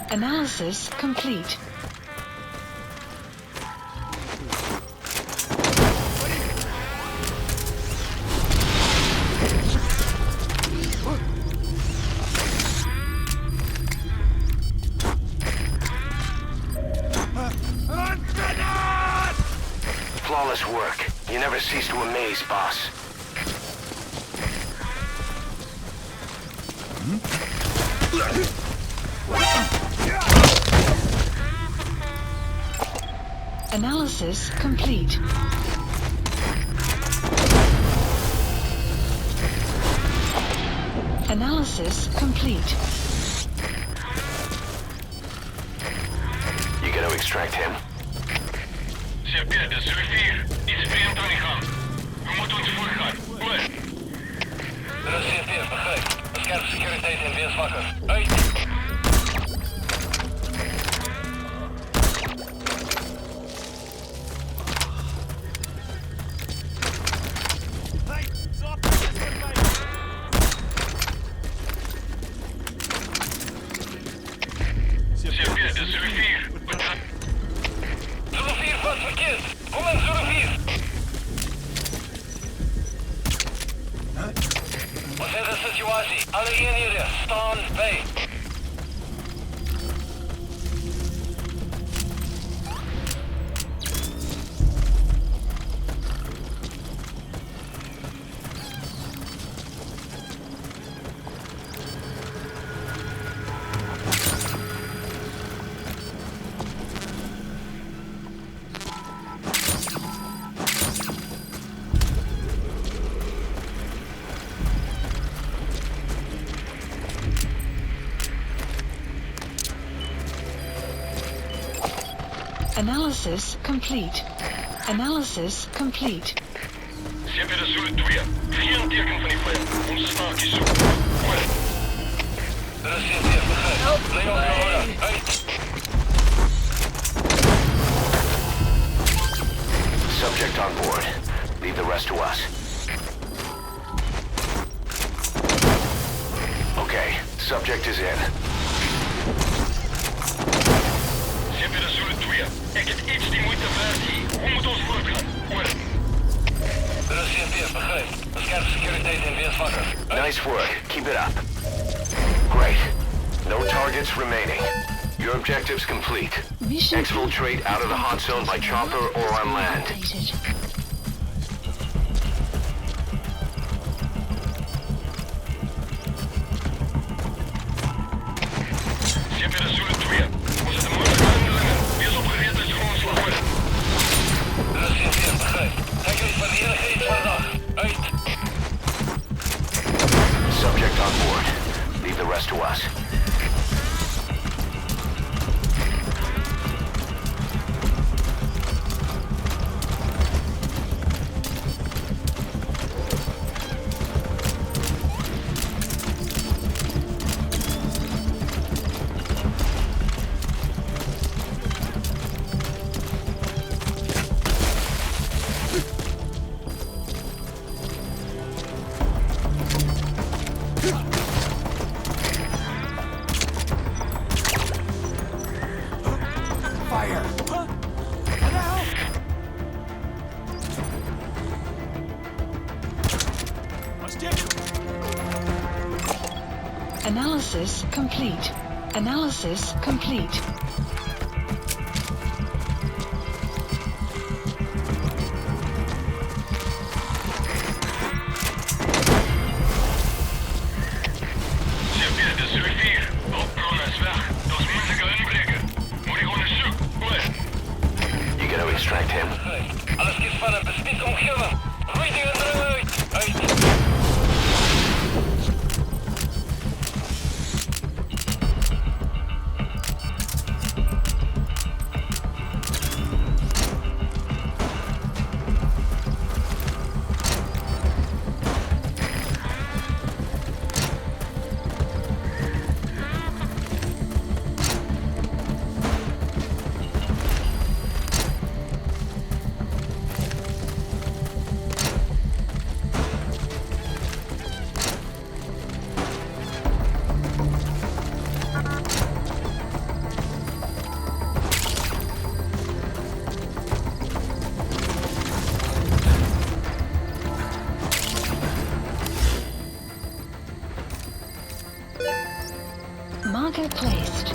Speaker 2: Analysis complete.
Speaker 5: Flawless work. You never cease to amaze, boss.
Speaker 2: Analysis complete. Analysis complete.
Speaker 5: You gonna extract him?
Speaker 11: Сепет, dat is rivier. Iets vreemd aan die gang. We moeten ons voorgaan. Oor. Dat is CP, begrijp. Scherp securiteit en wees wakker. Uit! CP, dat is rivier. Rivier vast verkeerd. Kom in, rivier. Wat is de situatie? Alle eenheden, staan bij.
Speaker 2: Analysis complete. Analysis complete.
Speaker 11: Ze hebben de Zulu 2. Geen teken van die vijand. Onze staakjes zoeken. Oor. Dat is CP, begrijp. Leon, uit!
Speaker 5: Subject on board. Leave the rest to us. Okay, subject is in.
Speaker 11: Ze hebben de Zulu 2. Ik heb iets die moeite waard hier. Hoe moet ons voortgaan? Oor. Dat is CP, begrijp. Scherp securiteit en wees wakker.
Speaker 5: Nice work. Keep it up. Great. No targets remaining. Your objective's complete.
Speaker 2: Mission
Speaker 5: Exfiltrate out of the hot zone by chopper or on land.
Speaker 2: updated.
Speaker 11: Ze hebben de Zulu 2. We zetten moeilijke handelingen. Wees opgereed als grondslag worden. Dat is CP, begrijp. Hij krijgt verdedigheid vandaag. Uit!
Speaker 5: Subject on board. Leave the rest to us.
Speaker 11: Fire!
Speaker 2: Analysis complete. Analysis complete.
Speaker 11: CP, dat is rivier. Hulpbron is weg. Dat is moeilijke inbreken. Moet ik onderzoeken. Oor.
Speaker 5: You gonna extract him?
Speaker 11: Alles is van een besmet omgeving. Gooi die eruit. Uit!
Speaker 2: Marker placed.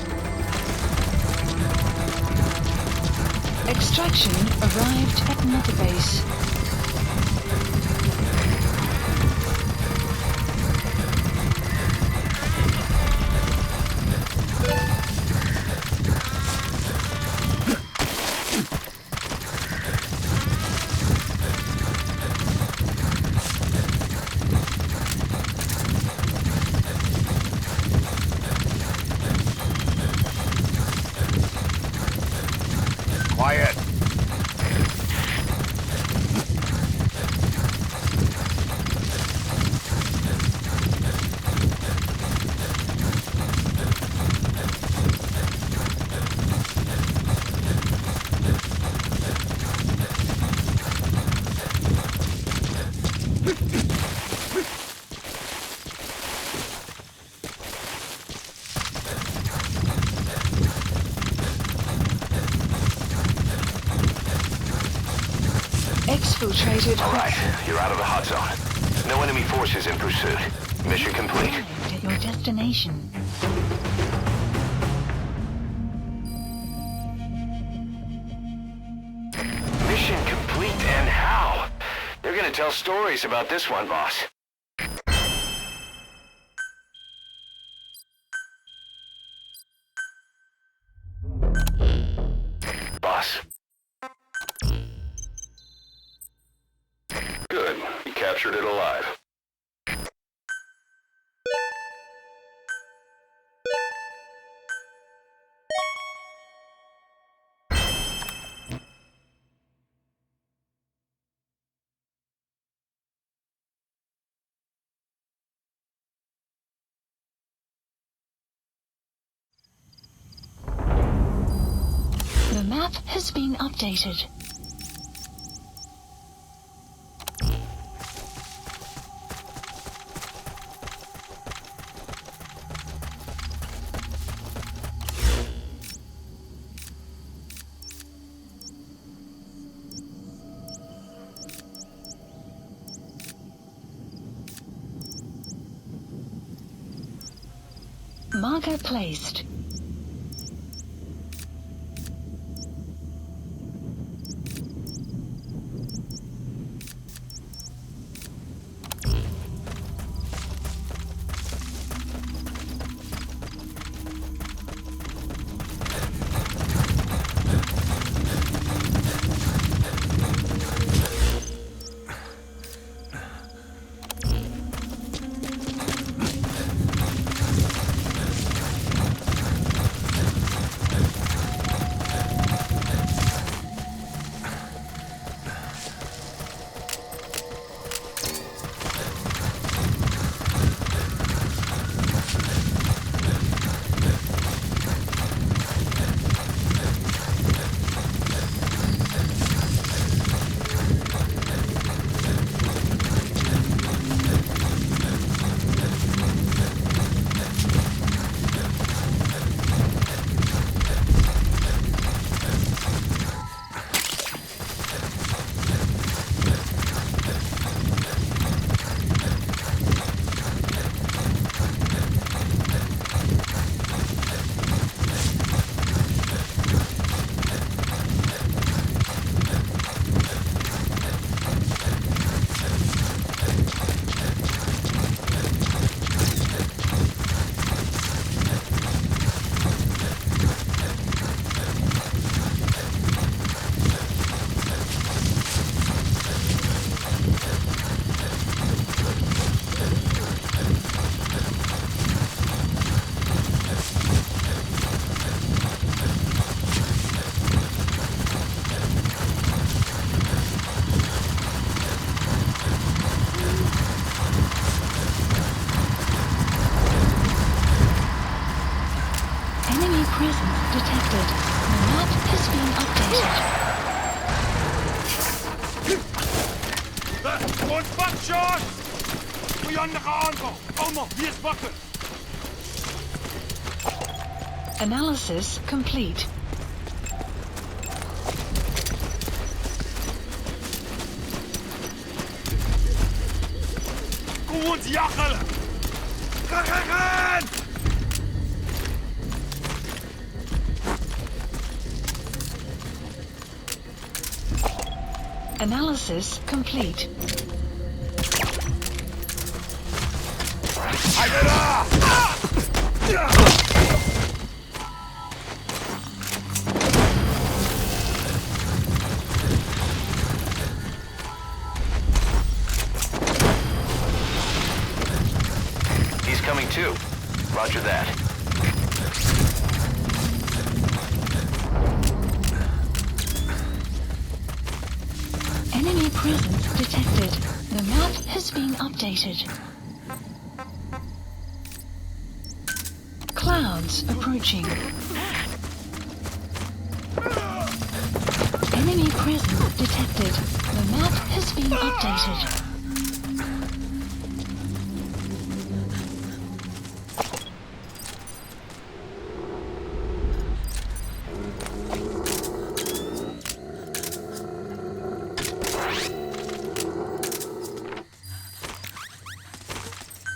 Speaker 2: Extraction arrived at Mother Base.
Speaker 5: Quiet.
Speaker 2: Exfiltrated.
Speaker 5: All right, you're out of the hot zone. No enemy forces in pursuit. Mission complete.
Speaker 2: Arrived at your destination.
Speaker 5: Mission complete, and how? They're gonna tell stories about this one, boss. Boss. Good. You captured it alive.
Speaker 2: The map has been updated. Marker placed. Presence detected. The map has been updated.
Speaker 10: Ons buckshot! Vijandige aanval! Almal, wees wakker!
Speaker 2: Analysis complete.
Speaker 10: Kom ons jag hulle! Gaan!
Speaker 2: Analysis complete.
Speaker 5: He's coming too. Roger that.
Speaker 2: presence detected. The map has been updated. Clouds approaching. Enemy presence detected. The map has been updated.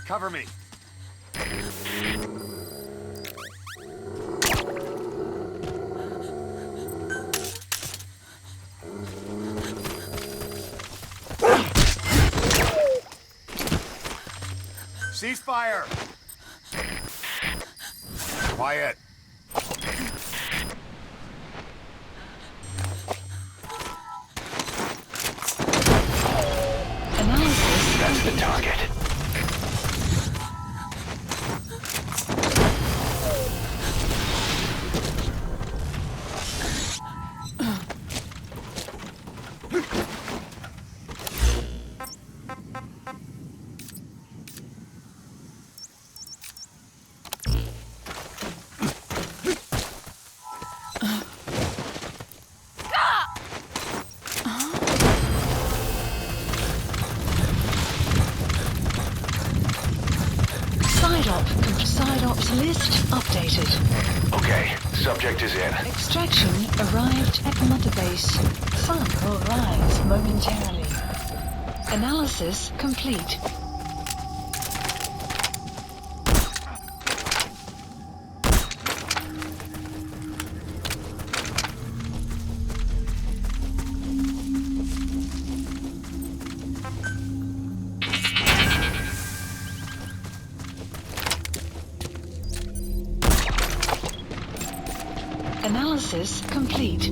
Speaker 8: Cover me. Ceasefire! Quiet.
Speaker 2: Analysis.
Speaker 5: That's the target.
Speaker 2: Side ops list updated.
Speaker 5: Okay, subject is in.
Speaker 2: Extraction arrived at Mother Base. Sun will rise momentarily. Analysis complete. Analysis complete.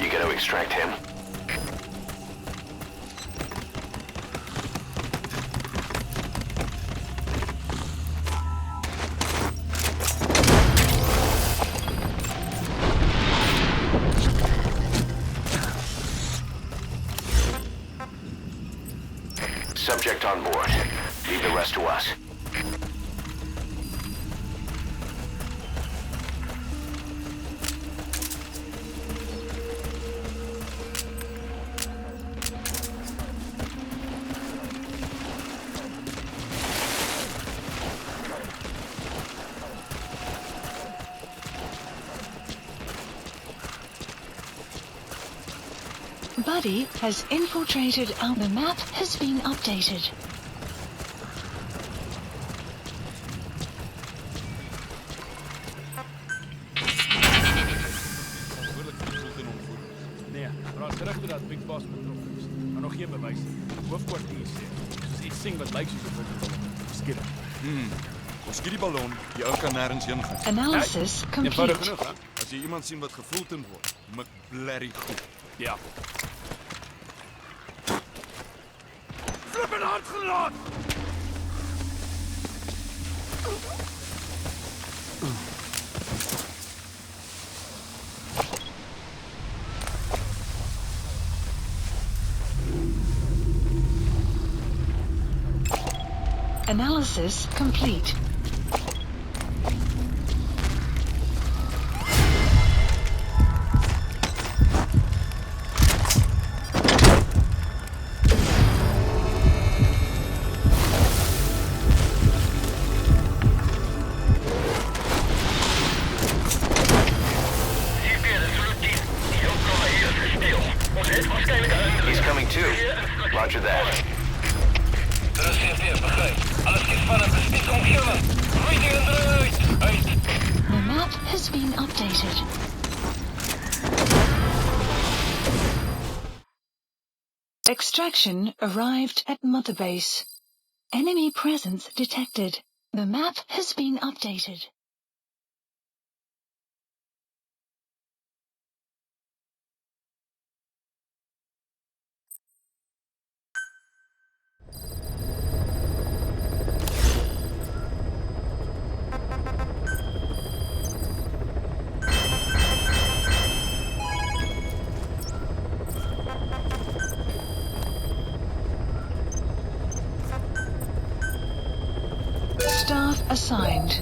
Speaker 5: You gotta extract him. Subject on board. Leave the rest to us.
Speaker 2: Buddy has infiltrated our... The map has been updated.
Speaker 8: Nee, maar als gerugte dat Big Boss betrokken is. Maar nog geen bewijs. Hoofdkwartier sê, soos iets sien wat lyk soos 'n ballon. Skiet.
Speaker 10: Ons skiet die ballon, die ou kan nêrens heen gaan.
Speaker 2: Analysis
Speaker 8: Eenvoudig
Speaker 2: complete.
Speaker 8: genoeg, hè?
Speaker 10: As jy iemand sien wat gefulten word, mik blerry goed.
Speaker 8: Ja. Flippin' handgelaat!
Speaker 2: Analysis complete.
Speaker 5: He's coming too. Roger that.
Speaker 2: The map has been updated. Extraction arrived at Mother Base. Enemy presence detected. The map has been updated. Staff assigned.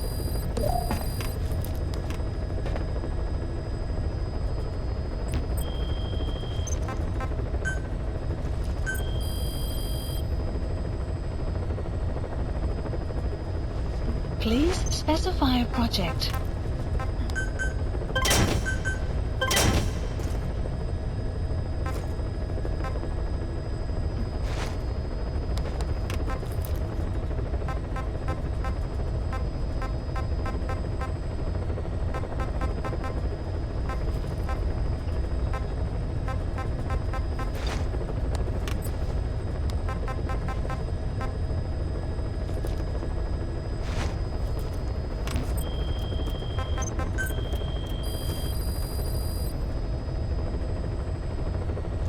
Speaker 2: Please specify a project.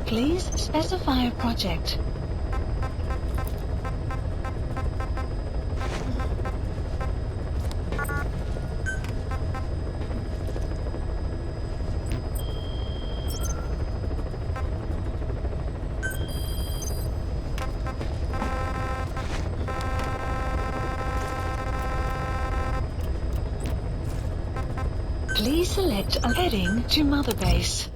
Speaker 2: Please specify a project. Please select a heading to Mother Base.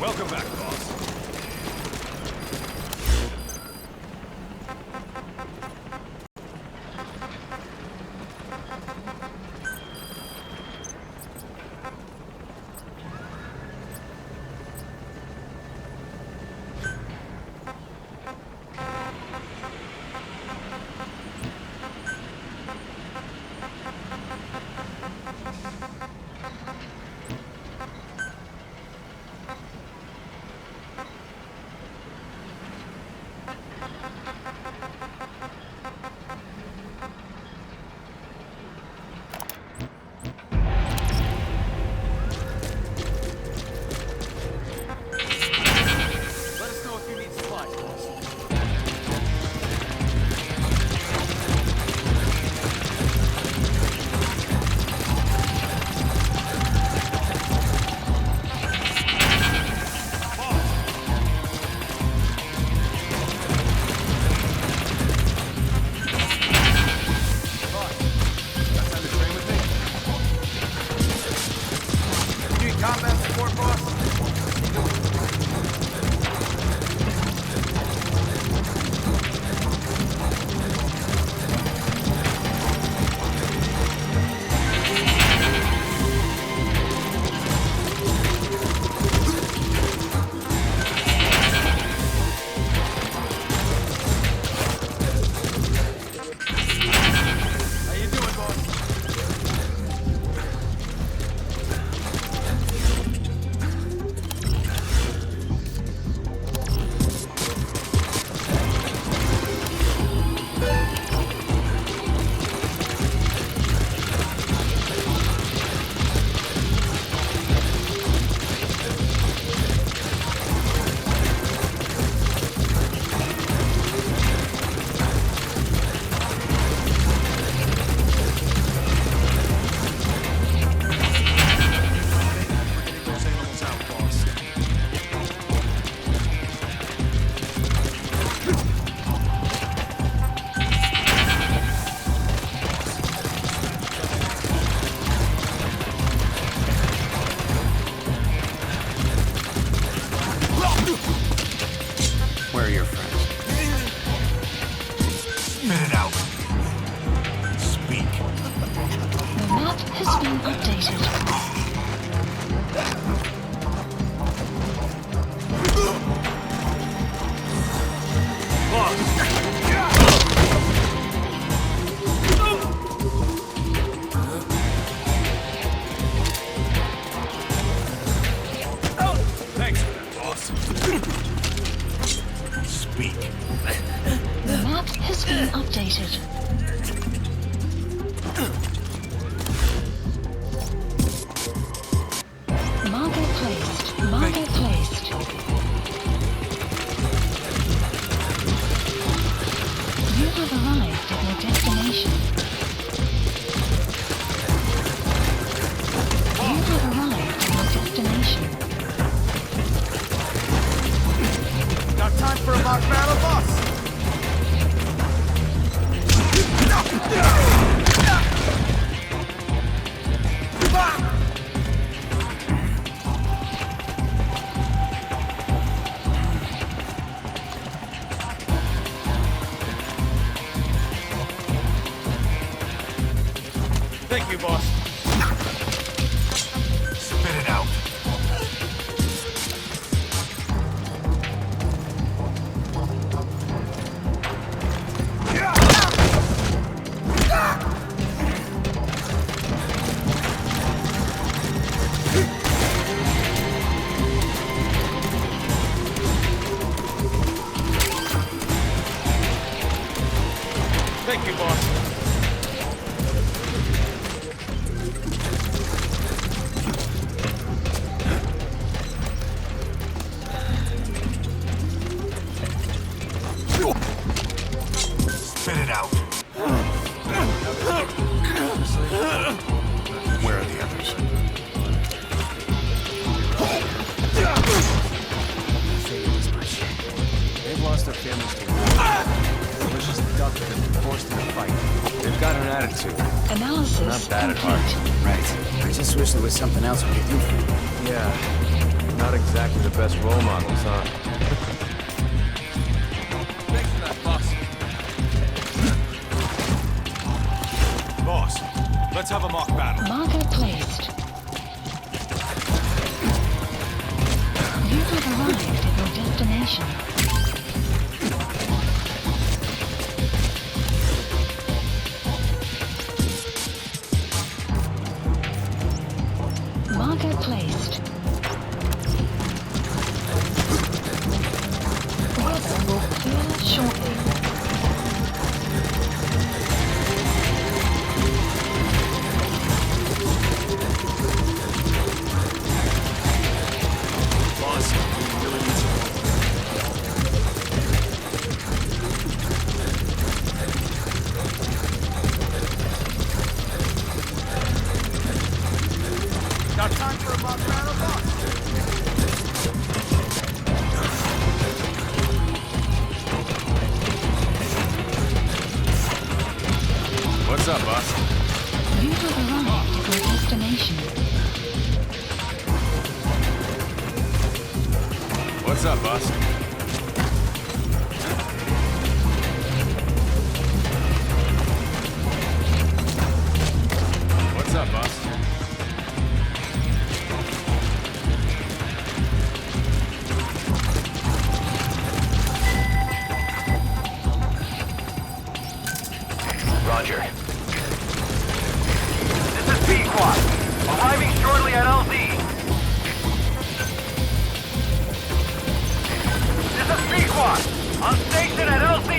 Speaker 6: Welcome back, boss. mock battle, boss. Thank you, boss.
Speaker 11: Spit it out.
Speaker 6: Thank you, boss.
Speaker 11: Spit it out. Where are the others?
Speaker 7: They've lost their families to war. Malicious abducted and forced into fight. They've got an attitude.
Speaker 2: Analysis
Speaker 7: Not bad at
Speaker 2: complete.
Speaker 7: heart.
Speaker 12: Right. I just wish there was something else we could do for you.
Speaker 7: Yeah. Not exactly the best role models, huh?
Speaker 6: Thanks for that, boss.
Speaker 10: Boss, let's have a mock battle.
Speaker 2: Marker placed. You have arrived at your destination. Marker placed. Weather will clear shortly.
Speaker 6: Boss, we really need some. Got time for a mock battle, boss?
Speaker 7: What's up, boss?
Speaker 2: You have arrived at your destination.
Speaker 7: What's up, boss? What's up, boss?
Speaker 5: Roger.
Speaker 11: This is P-Quad. Arriving shortly at LZ. This is P-Quad. On station at LZ.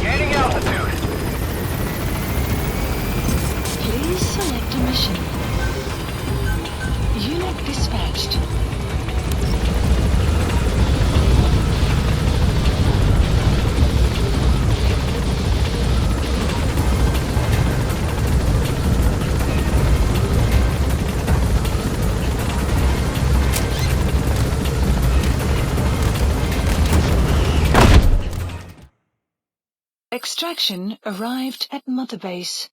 Speaker 11: Gaining altitude.
Speaker 2: Please select a mission. Unit dispatched. Extraction arrived at Mother Base.